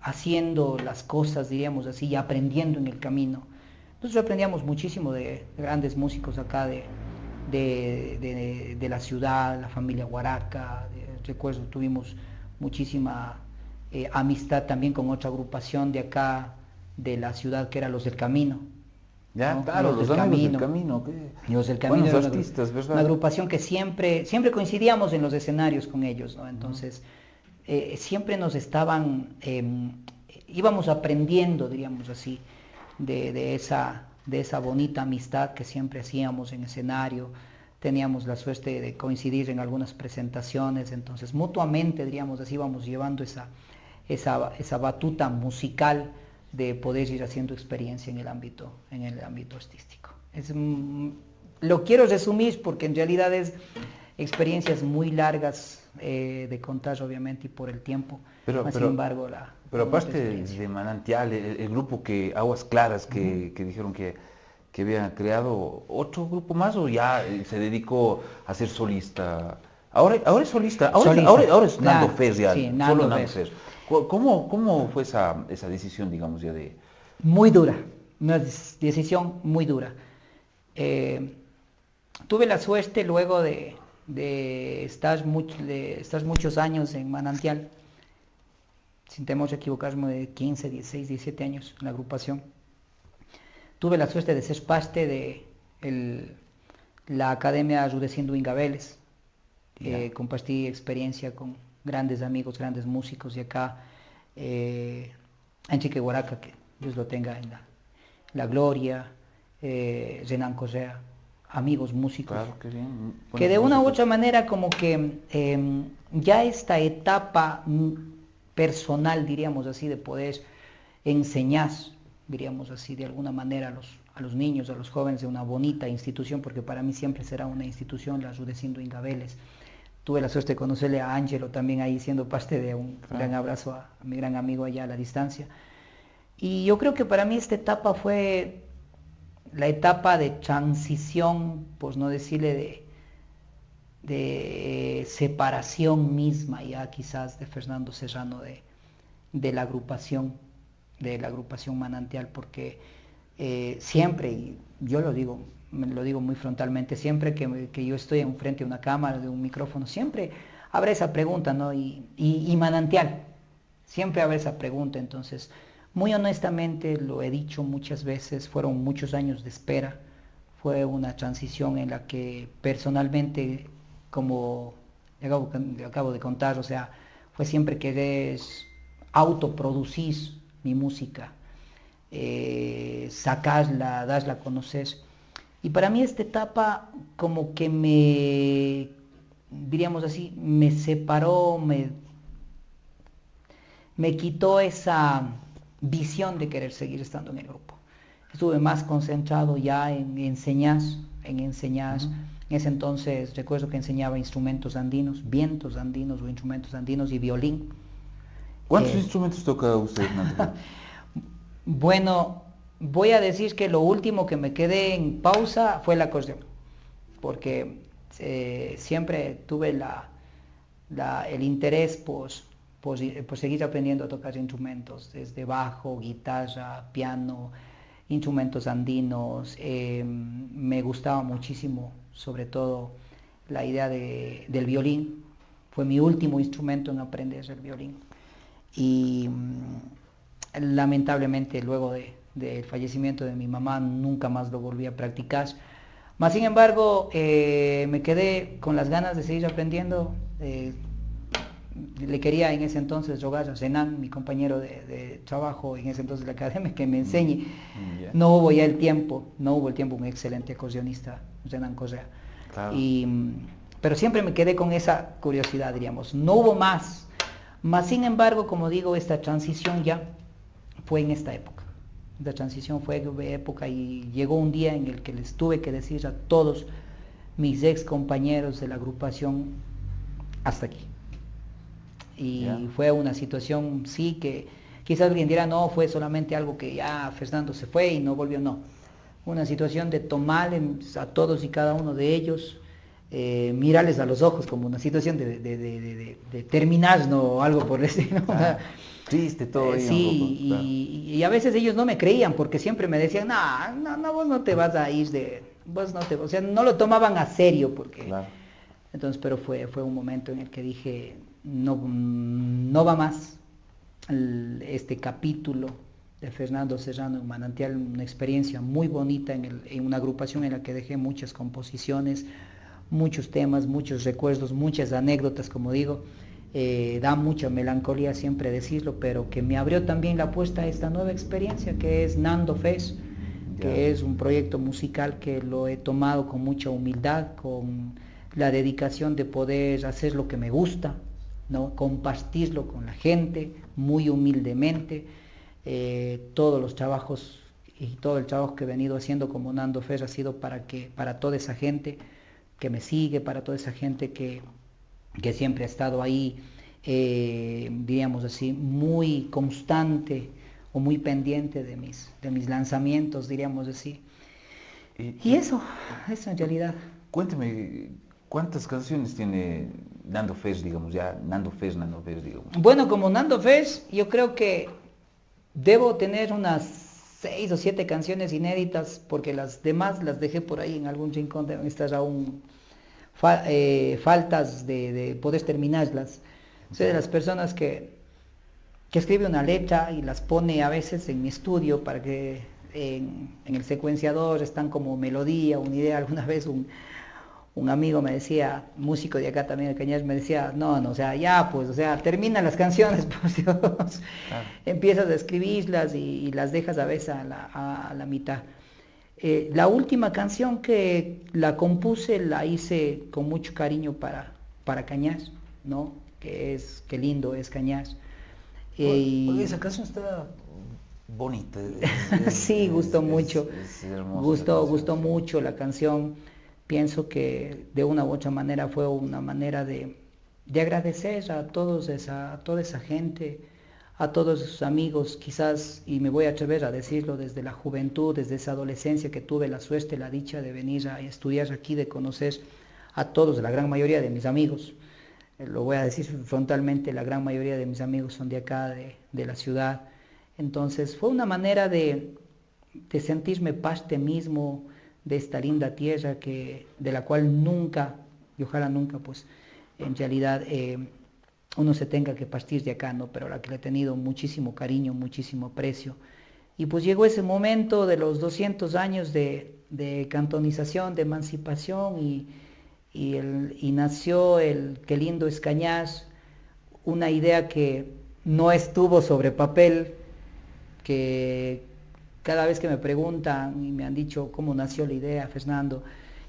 haciendo las cosas, diríamos así, y aprendiendo en el camino. Nosotros aprendíamos muchísimo de grandes músicos acá de la ciudad, la familia Huaraca, recuerdo, tuvimos muchísima amistad también con otra agrupación de acá, de la ciudad, que era Los del Camino. Ya, ¿no? claro, los amigos del camino. Los del Camino Buenos era artistas, ¿verdad? una agrupación que siempre coincidíamos en los escenarios con ellos, ¿no? Entonces, siempre nos estaban, íbamos aprendiendo, diríamos así, de esa bonita amistad que siempre hacíamos en escenario. Teníamos la suerte de coincidir en algunas presentaciones, entonces mutuamente, diríamos así, íbamos llevando esa batuta musical de poder ir haciendo experiencia en el ámbito artístico. Lo quiero resumir porque en realidad es experiencias muy largas de contar, obviamente, y por el tiempo. Sin embargo, pero aparte de Manantial, el grupo Aguas Claras, que dijeron que habían creado otro grupo más, o ya se dedicó a ser solista. Ahora es solista, ahora es Nando Fer ya, sí, solo Nando Fer. ¿Cómo fue esa decisión, digamos, ya de...? Muy dura, una decisión muy dura. Tuve la suerte luego de estar muchos años en Manantial, sin temor a equivocarme, de 15, 16, 17 años en la agrupación. Tuve la suerte de ser parte de la Academia Rudecindo Ingabeles. Compartí experiencia con grandes amigos, grandes músicos de acá, Enrique Guaraca, que Dios lo tenga en la gloria, Renan Correa, amigos músicos, claro, qué bien. Que de una u otra manera como que ya esta etapa personal, diríamos así, de poder enseñar, diríamos así, de alguna manera a los niños, a los jóvenes, de una bonita institución, porque para mí siempre será una institución, la Rudecindo Ingabeles. Tuve la suerte de conocerle a Ángelo también ahí, siendo parte de un gran abrazo a mi gran amigo allá a la distancia. Y yo creo que para mí esta etapa fue la etapa de transición, pues no decirle de separación misma ya quizás de Fernando Serrano de la agrupación Manantial, porque siempre, y yo lo digo muy frontalmente, siempre que yo estoy enfrente de una cámara, de un micrófono, siempre habrá esa pregunta, ¿no? Y Manantial, siempre habrá esa pregunta. Entonces, muy honestamente, lo he dicho muchas veces, fueron muchos años de espera, fue una transición en la que personalmente, como le acabo de contar, o sea, fue siempre querer autoproducir mi música, sacarla, darla a conocer. Y para mí esta etapa como que diríamos así, me separó, me quitó esa visión de querer seguir estando en el grupo. Estuve más concentrado ya en enseñar. En ese entonces recuerdo que enseñaba instrumentos andinos, vientos andinos o instrumentos andinos y violín. ¿Cuántos instrumentos toca usted, Nando? Bueno, voy a decir que lo último que me quedé en pausa fue el acordeón, porque siempre tuve el interés por seguir aprendiendo a tocar instrumentos, desde bajo, guitarra, piano, instrumentos andinos. Me gustaba muchísimo, sobre todo, la idea del violín. Fue mi último instrumento en aprender el violín. Y lamentablemente luego del fallecimiento de mi mamá nunca más lo volví a practicar. Mas sin embargo, me quedé con las ganas de seguir aprendiendo. Le quería en ese entonces rogar a Renan, mi compañero de trabajo en ese entonces de la academia, que me enseñe. No hubo el tiempo, un excelente acordeonista, Renan Correa. Claro. Pero siempre me quedé con esa curiosidad, diríamos. No hubo más. Mas sin embargo, como digo, esta transición ya fue en esta época. La transición fue época y llegó un día en el que les tuve que decir a todos mis ex compañeros de la agrupación, hasta aquí. Y fue una situación, sí, que quizás alguien dirá, no, fue solamente algo que ya Fernando se fue y no volvió, no. Una situación de tomar a todos y cada uno de ellos, mirarles a los ojos como una situación de terminar, ¿no? Algo por decirlo, ¿no? Triste todo. Sí, claro. Y a veces ellos no me creían porque siempre me decían, no, vos no te vas a ir o sea, no lo tomaban a serio porque... Claro. Entonces, pero fue un momento en el que dije, no va más este capítulo de Fernando Serrano en Manantial, una experiencia muy bonita en una agrupación en la que dejé muchas composiciones, muchos temas, muchos recuerdos, muchas anécdotas, como digo. Da mucha melancolía siempre decirlo, pero que me abrió también la puerta a esta nueva experiencia que es Nando Fest, que es un proyecto musical que lo he tomado con mucha humildad, con la dedicación de poder hacer lo que me gusta, ¿no? Compartirlo con la gente muy humildemente. Todos los trabajos y todo el trabajo que he venido haciendo como Nando Fest ha sido para toda esa gente que me sigue, para toda esa gente que siempre ha estado ahí, diríamos así, muy constante o muy pendiente de mis lanzamientos, diríamos así. Y eso en realidad. Cuénteme, ¿cuántas canciones tiene Nando Fest, digamos, ya Nando Fest, digamos? Bueno, como Nando Fest, yo creo que debo tener unas 6 o 7 canciones inéditas, porque las demás las dejé por ahí en algún rincón, deben estar aún faltas de poder terminarlas. Soy de las personas que escribe una letra y las pone a veces en mi estudio para que en el secuenciador están como melodía, una idea. Alguna vez un amigo me decía, músico de acá también de Cañas, me decía, no, o sea, ya pues, o sea, termina las canciones, por Dios. Claro. Empiezas a escribirlas y las dejas a veces a la mitad. La última canción que la compuse la hice con mucho cariño para Cañas, ¿no? Que es Qué lindo es Cañas. Porque esa canción está bonita. Sí, gustó mucho. Es hermosa gustó mucho la canción. Pienso que de una u otra manera fue una manera de agradecer a toda esa gente, a todos sus amigos, quizás, y me voy a atrever a decirlo, desde la juventud, desde esa adolescencia que tuve la suerte, la dicha de venir a estudiar aquí, de conocer a todos, la gran mayoría de mis amigos. Lo voy a decir frontalmente, la gran mayoría de mis amigos son de acá, de la ciudad. Entonces fue una manera de sentirme parte mismo de esta linda tierra de la cual nunca, y ojalá nunca, pues, en realidad uno se tenga que partir de acá, ¿no? Pero a la que le he tenido muchísimo cariño, muchísimo aprecio. Y pues llegó ese momento de los 200 años de cantonización, de emancipación, y nació el Qué lindo es Cañas, una idea que no estuvo sobre papel, que cada vez que me preguntan y me han dicho cómo nació la idea, Fernando,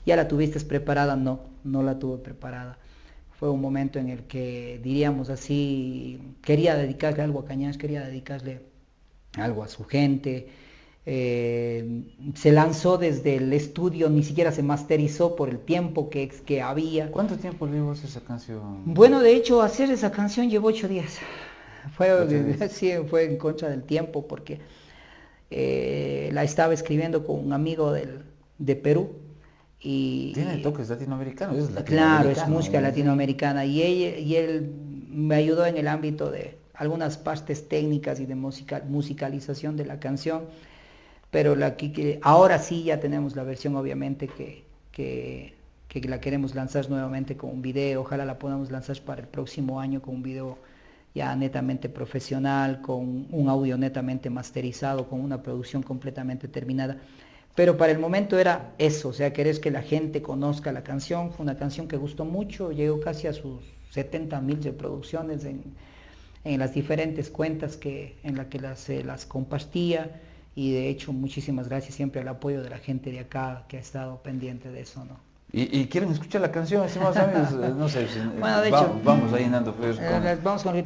¿ya la tuviste preparada? No la tuve preparada. Fue un momento en el que, diríamos así, quería dedicarle algo a Cañas, quería dedicarle algo a su gente. Se lanzó desde el estudio, ni siquiera se masterizó por el tiempo que había. ¿Cuánto tiempo le llevó esa canción? Bueno, de hecho, hacer esa canción llevó 8 días. Sí, fue en contra del tiempo, porque la estaba escribiendo con un amigo de Perú. Tiene toques latinoamericanos, claro, es música latinoamericana, y él me ayudó en el ámbito de algunas partes técnicas y de musicalización de la canción, pero ahora sí ya tenemos la versión, obviamente, que la queremos lanzar nuevamente con un video. Ojalá la podamos lanzar para el próximo año con un video ya netamente profesional, con un audio netamente masterizado, con una producción completamente terminada. Pero para el momento era eso, o sea, querés que la gente conozca la canción. Fue una canción que gustó mucho, llegó casi a sus 70,000 reproducciones en las diferentes cuentas en las que las compartía, y de hecho muchísimas gracias siempre al apoyo de la gente de acá que ha estado pendiente de eso, ¿no? ¿Y quieren escuchar la canción, estimados amigos? No sé, bueno, de hecho, vamos ahí Nando Fest vamos con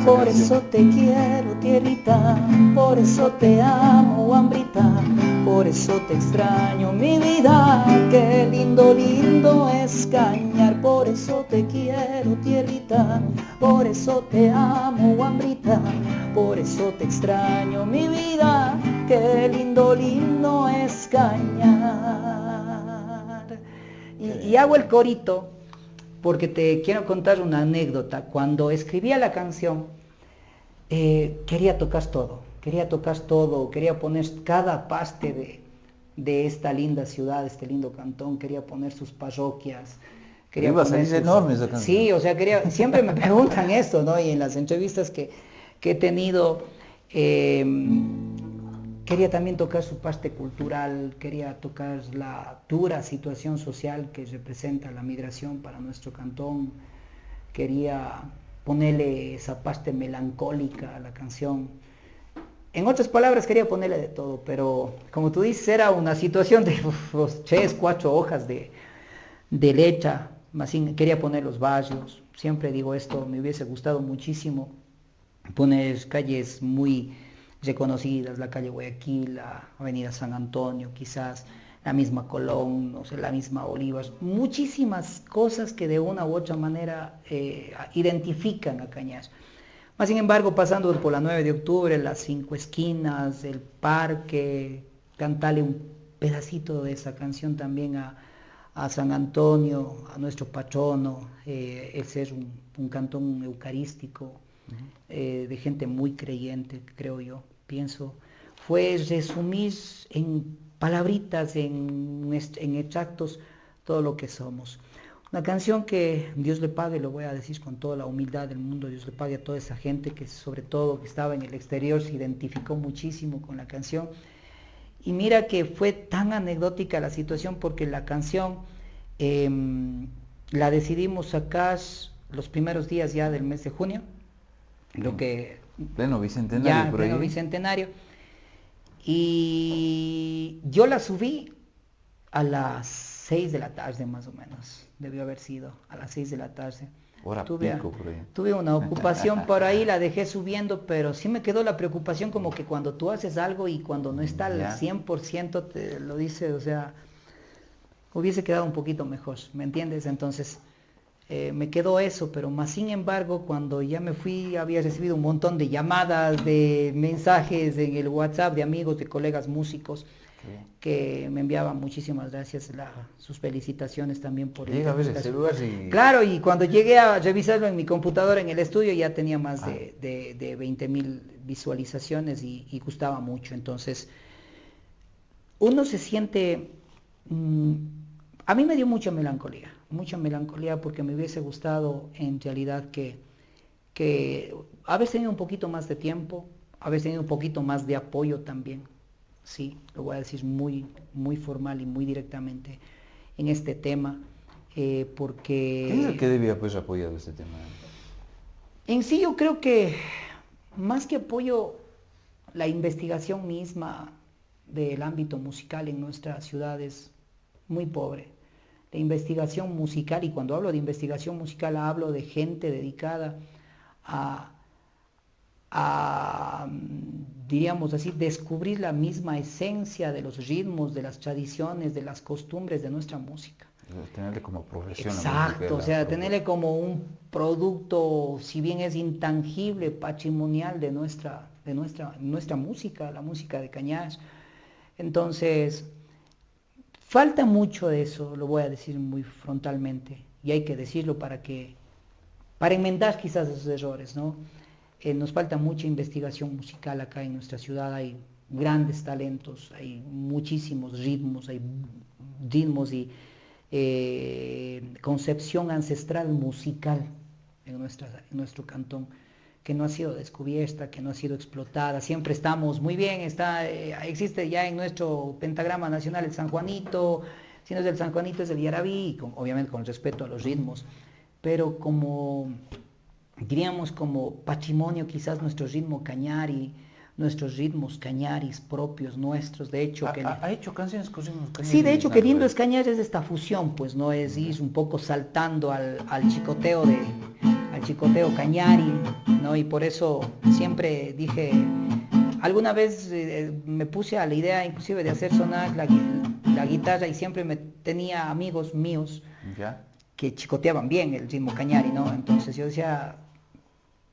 por eso te quiero, tierrita, por eso te amo, Ambrita, por eso te extraño, mi vida, qué lindo, lindo es Cañar. Por eso te quiero, tierrita, por eso te amo, Ambrita, por eso te extraño, mi vida, qué lindo, lindo es Cañar. Y hago el corito porque te quiero contar una anécdota. Cuando escribía la canción, quería tocar todo, quería poner cada parte de esta linda ciudad, este lindo cantón, quería poner sus parroquias, Quería iba a salir poner enorme esa canción. Sí, o sea, siempre me preguntan esto, ¿no? Y en las entrevistas que he tenido, quería también tocar su parte cultural, quería tocar la dura situación social que representa la migración para nuestro cantón, quería ponerle esa parte melancólica a la canción. En otras palabras, quería ponerle de todo, pero como tú dices, era una situación de 3, 4 hojas de letra, más bien quería poner los barrios. Siempre digo esto, me hubiese gustado muchísimo poner calles muy reconocidas, la calle Guayaquil, la avenida San Antonio, quizás la misma Colón, no sé, la misma Bolívar, muchísimas cosas que de una u otra manera identifican a Cañas. Más sin embargo, pasando por la 9 de octubre, las 5 esquinas, el parque, cantarle un pedacito de esa canción también a San Antonio, a nuestro patrono, el ser un cantón eucarístico, de gente muy creyente, creo yo, pienso, fue resumir en palabritas, en extractos, todo lo que somos. Una canción que Dios le pague, lo voy a decir con toda la humildad del mundo, Dios le pague a toda esa gente que sobre todo que estaba en el exterior se identificó muchísimo con la canción. Y mira que fue tan anecdótica la situación porque la canción la decidimos sacar los primeros días ya del mes de junio, lo que pleno bicentenario, ya por pleno ahí. bicentenario, y yo la subí a las 6 de la tarde más o menos, debió haber sido a las 6 de la tarde. Hora pico por ahí. Tuve una ocupación por ahí, la dejé subiendo, pero sí me quedó la preocupación como que cuando tú haces algo y cuando no está al 100% te lo dice, o sea, hubiese quedado un poquito mejor, ¿me entiendes? Entonces me quedó eso, pero más sin embargo cuando ya me fui había recibido un montón de llamadas, de mensajes en el WhatsApp de amigos, de colegas músicos que me enviaban muchísimas gracias, sus felicitaciones también por llega a ver el celular y... Claro, y cuando llegué a revisarlo en mi computadora en el estudio ya tenía más de 20,000 visualizaciones y gustaba mucho. Entonces uno se siente, a mí me dio mucha melancolía porque me hubiese gustado en realidad que haber tenido un poquito más de tiempo, haber tenido un poquito más de apoyo también. Sí, lo voy a decir muy, muy formal y muy directamente en este tema, porque... ¿Quién es el que debía pues apoyado este tema? En sí yo creo que más que apoyo, la investigación misma del ámbito musical en nuestra ciudad es muy pobre. La investigación musical, y cuando hablo de investigación musical hablo de gente dedicada a diríamos así, descubrir la misma esencia de los ritmos, de las tradiciones, de las costumbres de nuestra música. Tenerle como profesión. Exacto, o sea, tenerle como un producto, si bien es intangible, patrimonial de nuestra música, la música de Cañas. Entonces, falta mucho de eso, lo voy a decir muy frontalmente, y hay que decirlo para enmendar quizás esos errores, ¿no? Nos falta mucha investigación musical acá en nuestra ciudad, hay grandes talentos, hay muchísimos ritmos y concepción ancestral musical en nuestro cantón, que no ha sido descubierta, que no ha sido explotada. Siempre estamos muy bien, existe ya en nuestro pentagrama nacional el San Juanito, si no es el San Juanito es el Yarabí, obviamente con respeto a los ritmos, pero diríamos como patrimonio quizás nuestro ritmo cañari, nuestros ritmos cañaris propios nuestros, de hecho ¿Ha hecho canciones con ritmos cañaris? Sí, de hecho que lindo es Cañar es esta fusión, pues no es ir un poco saltando al chicoteo cañari, ¿no? Y por eso siempre dije, alguna vez me puse a la idea inclusive de hacer sonar la guitarra y siempre tenía amigos míos que chicoteaban bien el ritmo cañari, ¿no? Entonces yo decía,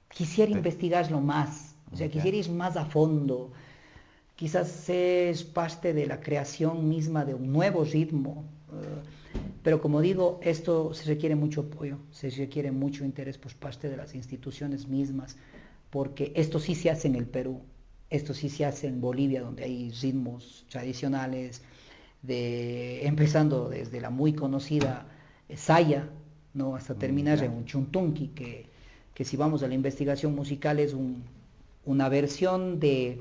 quisiera investigarlo más, o sea, quisiera ir más a fondo, quizás es parte de la creación misma de un nuevo ritmo, pero como digo, esto se requiere mucho apoyo, se requiere mucho interés por parte de las instituciones mismas, porque esto sí se hace en el Perú, esto sí se hace en Bolivia, donde hay ritmos tradicionales, empezando desde la muy conocida saya, ¿no? Hasta terminar Ya. en un chuntunqui, que si vamos a la investigación musical es una versión de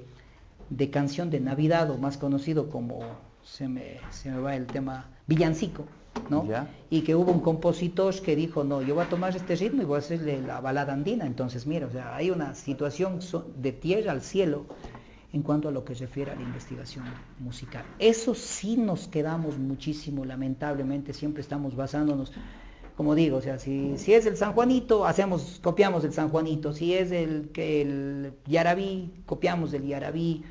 canción de Navidad, o más conocido como, se me va el tema, villancico, ¿no? Ya. Y que hubo un compositor que dijo, no, yo voy a tomar este ritmo y voy a hacerle la balada andina. Entonces, mira, o sea, hay una situación de tierra al cielo en cuanto a lo que se refiere a la investigación musical. Eso sí nos quedamos muchísimo, lamentablemente, siempre estamos basándonos, como digo, o sea, si es el San Juanito, copiamos el San Juanito, si es el Yarabí, copiamos del Yarabí.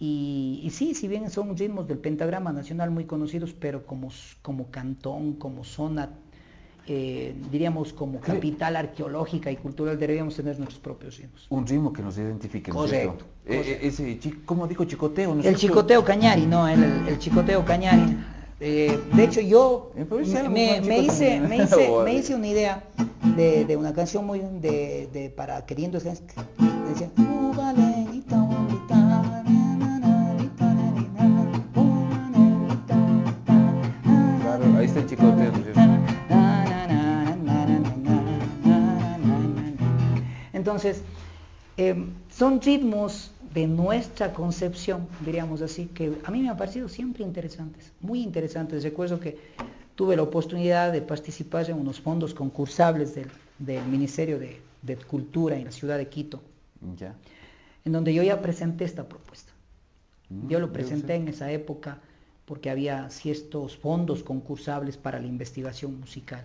Y sí, si bien son ritmos del pentagrama nacional muy conocidos, pero como cantón, como zona, diríamos como capital arqueológica y cultural, deberíamos tener nuestros propios ritmos. Un ritmo que nos identifique, ¿no es Correcto, cierto? correcto. ¿Cómo dijo chicoteo? ¿No es El cierto? chicoteo cañari, ¿no? El chicoteo cañari. De hecho, yo me hice una idea de una canción muy para queriendo decía, Claro, ahí está el chicoteo, ¿no es cierto? Entonces, son ritmos de nuestra concepción, diríamos así, que a mí me han parecido siempre interesantes, muy interesantes. Recuerdo que tuve la oportunidad de participar en unos fondos concursables del Ministerio de Cultura en la ciudad de Quito, Ya. en donde yo ya presenté esta propuesta. Yo lo Yo presenté sé. en esa época porque había ciertos fondos concursables para la investigación musical.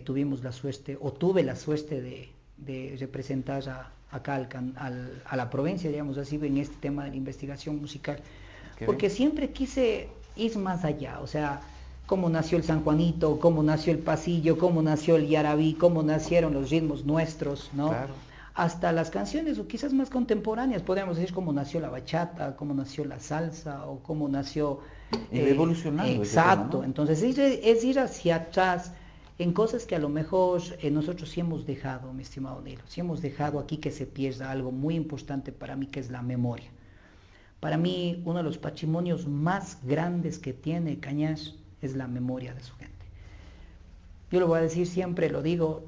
Tuve la suerte de representar acá a la provincia, digamos así, en este tema de la investigación musical. Qué Porque bien. siempre quise ir más allá, o sea, cómo nació el San Juanito, cómo nació el pasillo, cómo nació el Yarabí, cómo nacieron los ritmos nuestros, ¿no? Claro. Hasta las canciones, o quizás más contemporáneas, podríamos decir cómo nació la bachata, cómo nació la salsa, o cómo nació... Y va evolucionando ese Exacto, tema, ¿no? entonces es ir hacia atrás en cosas que a lo mejor nosotros sí hemos dejado, mi estimado Nilo, sí hemos dejado aquí que se pierda algo muy importante para mí, que es la memoria. Para mí, uno de los patrimonios más grandes que tiene Cañas es la memoria de su gente. Yo lo voy a decir siempre, lo digo,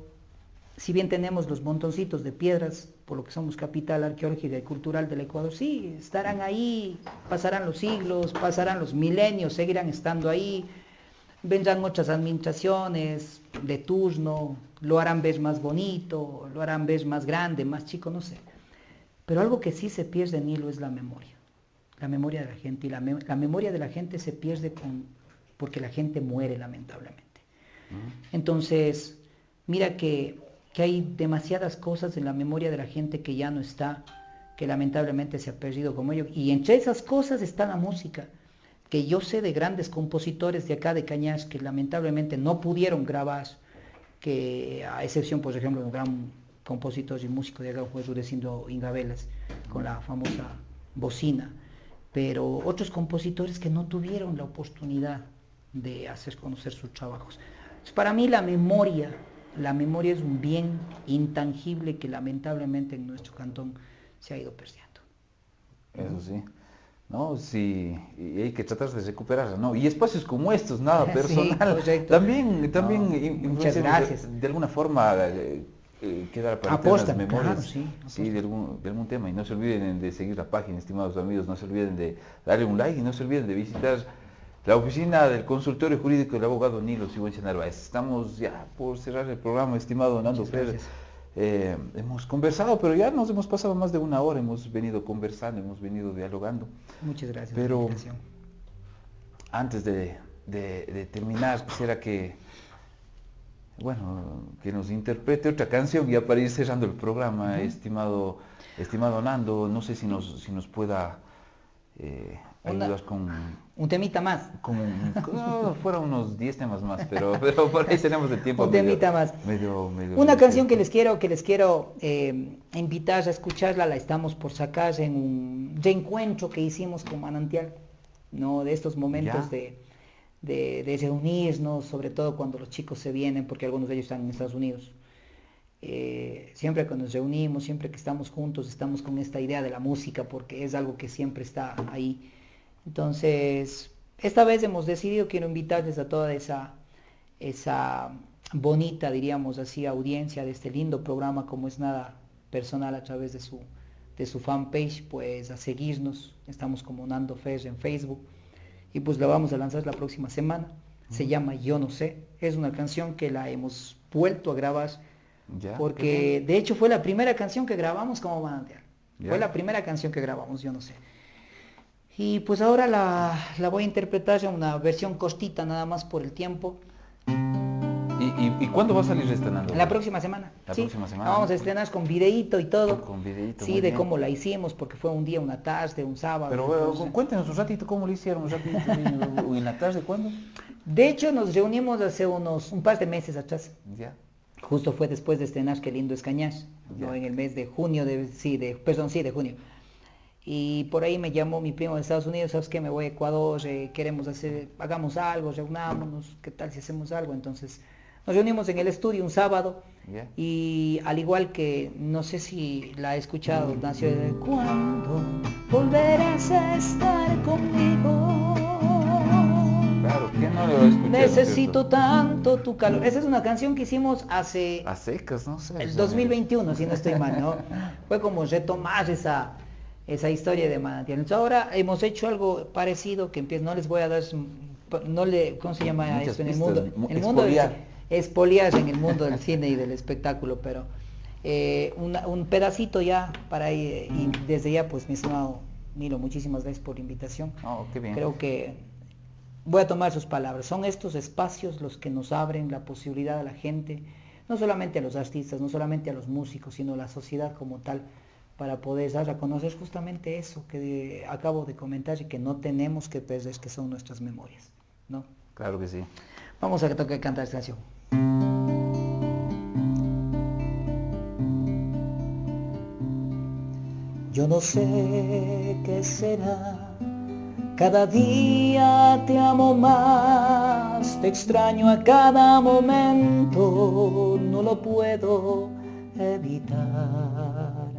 si bien tenemos los montoncitos de piedras, por lo que somos capital arqueológica y cultural del Ecuador, sí, estarán ahí, pasarán los siglos, pasarán los milenios, seguirán estando ahí, vendrán otras administraciones de turno, lo harán ver más bonito, lo harán ver más grande, más chico, no sé. Pero algo que sí se pierde en hilo es la memoria de la gente, y la memoria de la gente se pierde porque la gente muere, lamentablemente. Entonces, mira que hay demasiadas cosas en la memoria de la gente que ya no está, que lamentablemente se ha perdido como ello. Y entre esas cosas está la música, que yo sé de grandes compositores de acá de Cañas que lamentablemente no pudieron grabar, que a excepción, por ejemplo, de un gran compositor y músico de acá fue Rudecindo Ingabelas, con la famosa bocina, pero otros compositores que no tuvieron la oportunidad de hacer conocer sus trabajos. Para mí la memoria es un bien intangible que lamentablemente en nuestro cantón se ha ido perdiendo. Eso sí. ¿No? Sí, y hay que tratar de recuperarla, ¿no? Y espacios como estos, nada Sí, personal, correcto. también No, muchas influencian gracias. de alguna forma quedar para Apostan, las memorias, claro, sí, sí, de algún tema. Y no se olviden de seguir la página, estimados amigos, no se olviden de darle un like y no se olviden de visitar la oficina del consultorio jurídico del abogado Nilo Sigüenza Narváez. Estamos ya por cerrar el programa, estimado Nando Muchas Fer. gracias. Hemos conversado, pero ya nos hemos pasado más de una hora, hemos venido conversando, hemos venido dialogando. Muchas gracias Pero por la invitación. antes de terminar, quisiera que nos interprete otra canción ya para ir cerrando el programa, estimado Nando. No sé si nos pueda ayudar con Un temita más. fuera unos 10 temas más, pero por ahí tenemos el tiempo. Un temita más. Medio Una canción que les quiero invitar a escucharla, la estamos por sacar en un reencuentro que hicimos con Manantial, ¿no? De estos momentos de reunirnos, sobre todo cuando los chicos se vienen, porque algunos de ellos están en Estados Unidos. Siempre que nos reunimos, siempre que estamos juntos, estamos con esta idea de la música, porque es algo que siempre está ahí. Entonces, esta vez hemos decidido, quiero invitarles a toda esa bonita, diríamos así, audiencia de este lindo programa como es Nada Personal a través de su fanpage, pues a seguirnos. Estamos como Nando Fer en Facebook y pues la vamos a lanzar la próxima semana. Se llama Yo No Sé. Es una canción que la hemos vuelto a grabar Ya, qué porque bien. de hecho fue la primera canción que grabamos como Manantial. Ya. Fue la primera canción que grabamos, Yo No Sé. Y pues ahora la voy a interpretar en una versión cortita nada más por el tiempo. ¿Y cuándo va a salir estrenando? La próxima semana. La Sí, próxima semana, la vamos ¿no? a estrenar con videíto y todo. Con videíto, Sí, muy de bien. cómo la hicimos, porque fue un día, una tarde, un sábado. Pero entonces- cuéntenos un ratito cómo lo hicieron, un ratito. ¿Y en la tarde cuándo? De hecho, nos reunimos hace un par de meses atrás. Ya. Justo fue después de estrenar Qué lindo es Cañas, ¿no? Ya. En el mes de junio, de junio. Y por ahí me llamó mi primo de Estados Unidos, ¿sabes qué? Me voy a Ecuador, hagamos algo, reunámonos, ¿qué tal si hacemos algo? Entonces nos reunimos en el estudio un sábado Ya. y al igual que, no sé si la he escuchado, nació de ¿cuándo volverás a estar conmigo? Claro, ¿quién no lo ha escuchado? Necesito ¿cierto? tanto tu calor. Esa es una canción que hicimos hace A secas, no sé. el 2021, si no estoy mal, ¿no? Fue como retomar esa historia de Manantial. Entonces ahora hemos hecho algo parecido que empieza, no les voy a dar, ¿cómo se llama Muchas esto en el pistas, mundo? En el mundo expoliar. expoliar en el mundo del cine y del espectáculo, pero un pedacito ya para ir, y desde ya pues mi estimado Nilo, muchísimas gracias por la invitación. Oh, qué bien. Creo que voy a tomar sus palabras. Son estos espacios los que nos abren la posibilidad a la gente, no solamente a los artistas, no solamente a los músicos, sino a la sociedad como tal, para poder dar a conocer justamente eso que acabo de comentar y que no tenemos que perder, que son nuestras memorias, ¿no? Claro que sí. Vamos a tocar cantar esta canción. Yo no sé qué será, cada día te amo más, te extraño a cada momento, no lo puedo evitar.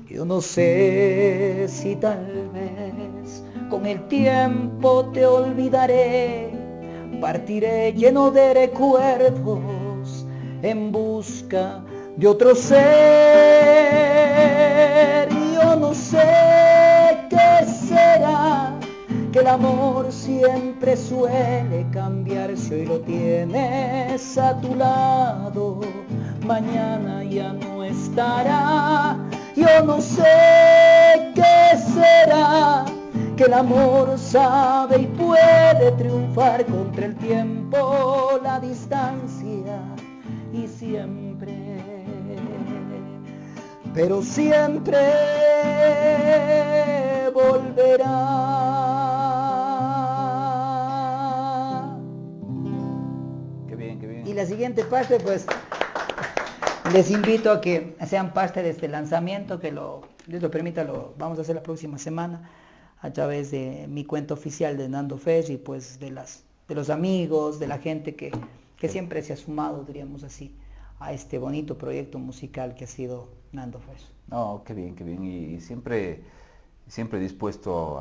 Yo no sé si tal vez con el tiempo te olvidaré, partiré lleno de recuerdos en busca de otro ser. Yo no sé qué será, que el amor siempre suele cambiar. Si hoy lo tienes a tu lado, mañana ya no estará. Yo no sé qué será, que el amor sabe y puede triunfar contra el tiempo, la distancia y siempre, pero siempre volverá. Qué bien, qué bien. Y la siguiente parte, pues, les invito a que sean parte de este lanzamiento, que Dios lo permita, lo vamos a hacer la próxima semana a través de mi cuenta oficial de Nando Fer y pues de los amigos, de la gente que siempre se ha sumado, diríamos así, a este bonito proyecto musical que ha sido Nando Fer. No, qué bien, qué bien. Y siempre dispuesto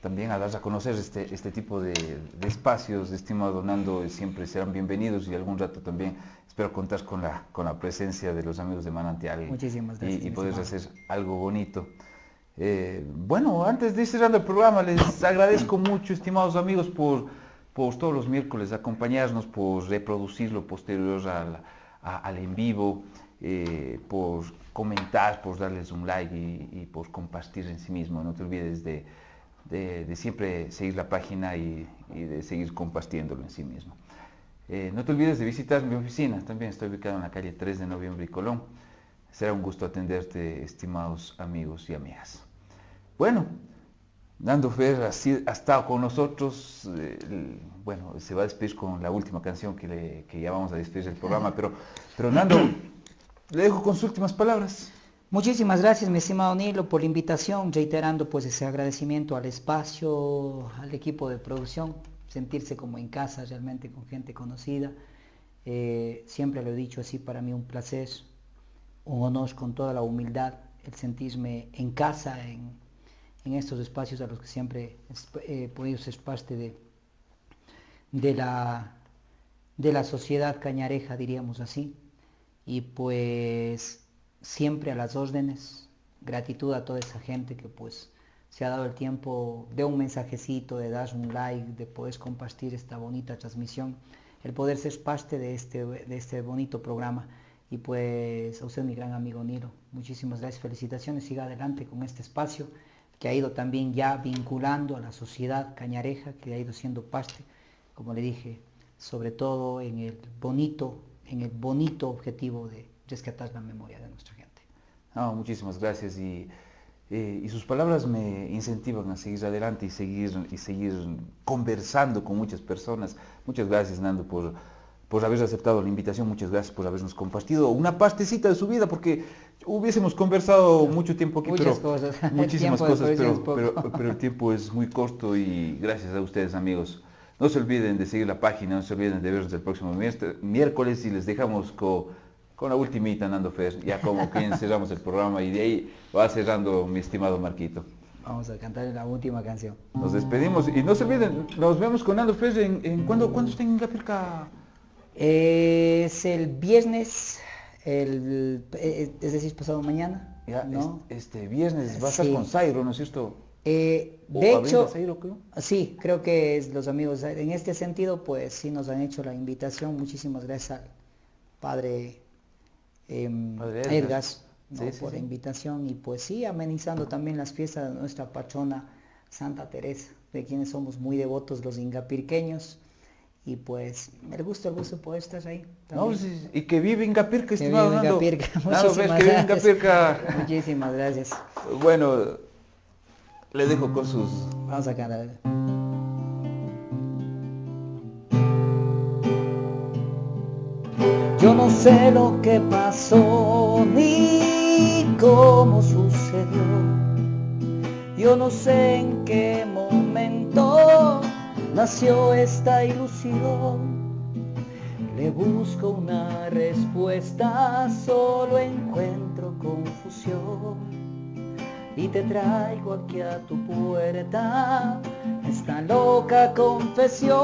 también a dar a conocer este tipo de espacios, estimado Nando, siempre serán bienvenidos y algún rato también espero contar con la presencia de los amigos de Manantial. Muchísimas gracias, Y mi poder estimado. hacer algo bonito. Bueno, antes de ir cerrando el programa, les agradezco mucho, estimados amigos, por todos los miércoles acompañarnos, por reproducirlo posterior al en vivo, por comentar, por darles un like y por compartir en sí mismo. No te olvides de siempre seguir la página y de seguir compartiéndolo en sí mismo. No te olvides de visitar mi oficina, también estoy ubicado en la calle 3 de Noviembre y Colón. Será un gusto atenderte, estimados amigos y amigas. Bueno, Nando Fer ha estado con nosotros, bueno, se va a despedir con la última canción que ya vamos a despedir del programa, pero Nando, le dejo con sus últimas palabras. Muchísimas gracias, mi estimado Nilo, por la invitación, reiterando pues ese agradecimiento al espacio, al equipo de producción, sentirse como en casa realmente con gente conocida. Siempre lo he dicho así, para mí un placer, un honor con toda la humildad, el sentirme en casa en estos espacios a los que siempre he podido ser parte de de la sociedad cañareja, diríamos así. Y pues siempre a las órdenes, gratitud a toda esa gente que pues se ha dado el tiempo de un mensajecito, de dar un like, de poder compartir esta bonita transmisión, el poder ser parte de este bonito programa. Y pues a usted, mi gran amigo Nilo, muchísimas gracias, felicitaciones, siga adelante con este espacio que ha ido también ya vinculando a la sociedad cañareja, que ha ido siendo parte, como le dije, sobre todo en el bonito objetivo de rescatar la memoria de nuestra gente. No, muchísimas gracias y sus palabras me incentivan a seguir adelante y seguir conversando con muchas personas. Muchas gracias, Nando, por haber aceptado la invitación, muchas gracias por habernos compartido una partecita de su vida, porque hubiésemos conversado mucho tiempo aquí, muchísimas cosas, pero el tiempo es muy corto y gracias a ustedes, amigos. No se olviden de seguir la página, no se olviden de vernos el próximo miércoles y les dejamos con la ultimita, Nando Fer, ya como que cerramos el programa y de ahí va cerrando mi estimado Marquito. Vamos a cantar la última canción. Nos despedimos y no se olviden, nos vemos con Nando Fer ¿cuándo está en Inglaterra? Es el viernes, es decir, pasado mañana, ya, ¿no? Este viernes va a estar con Zairo, ¿no es cierto? De hecho, Zairo, creo. Sí, creo que es los amigos. En este sentido, pues sí nos han hecho la invitación. Muchísimas gracias al padre Edgas, ¿no? Por la invitación y pues sí, amenizando también las fiestas de nuestra patrona Santa Teresa, de quienes somos muy devotos los ingapirqueños. Y pues el gusto poder estar ahí. No, sí, y que vive Ingapirca, estimado Nando. Muchísimas gracias. Bueno, le dejo con sus... Vamos a cantar. Yo no sé lo que pasó ni cómo sucedió. Yo no sé en qué momento nació esta ilusión. Le busco una respuesta, solo encuentro confusión. Y te traigo aquí a tu puerta esta loca confesión.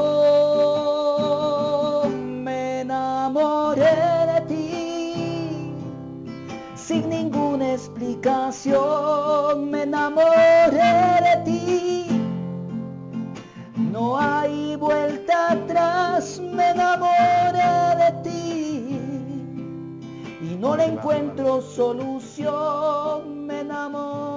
Me enamoré de ti sin ninguna explicación. Me enamoré de ti, no hay vuelta atrás. Me enamoré de ti y no le encuentro solución. Me enamoré.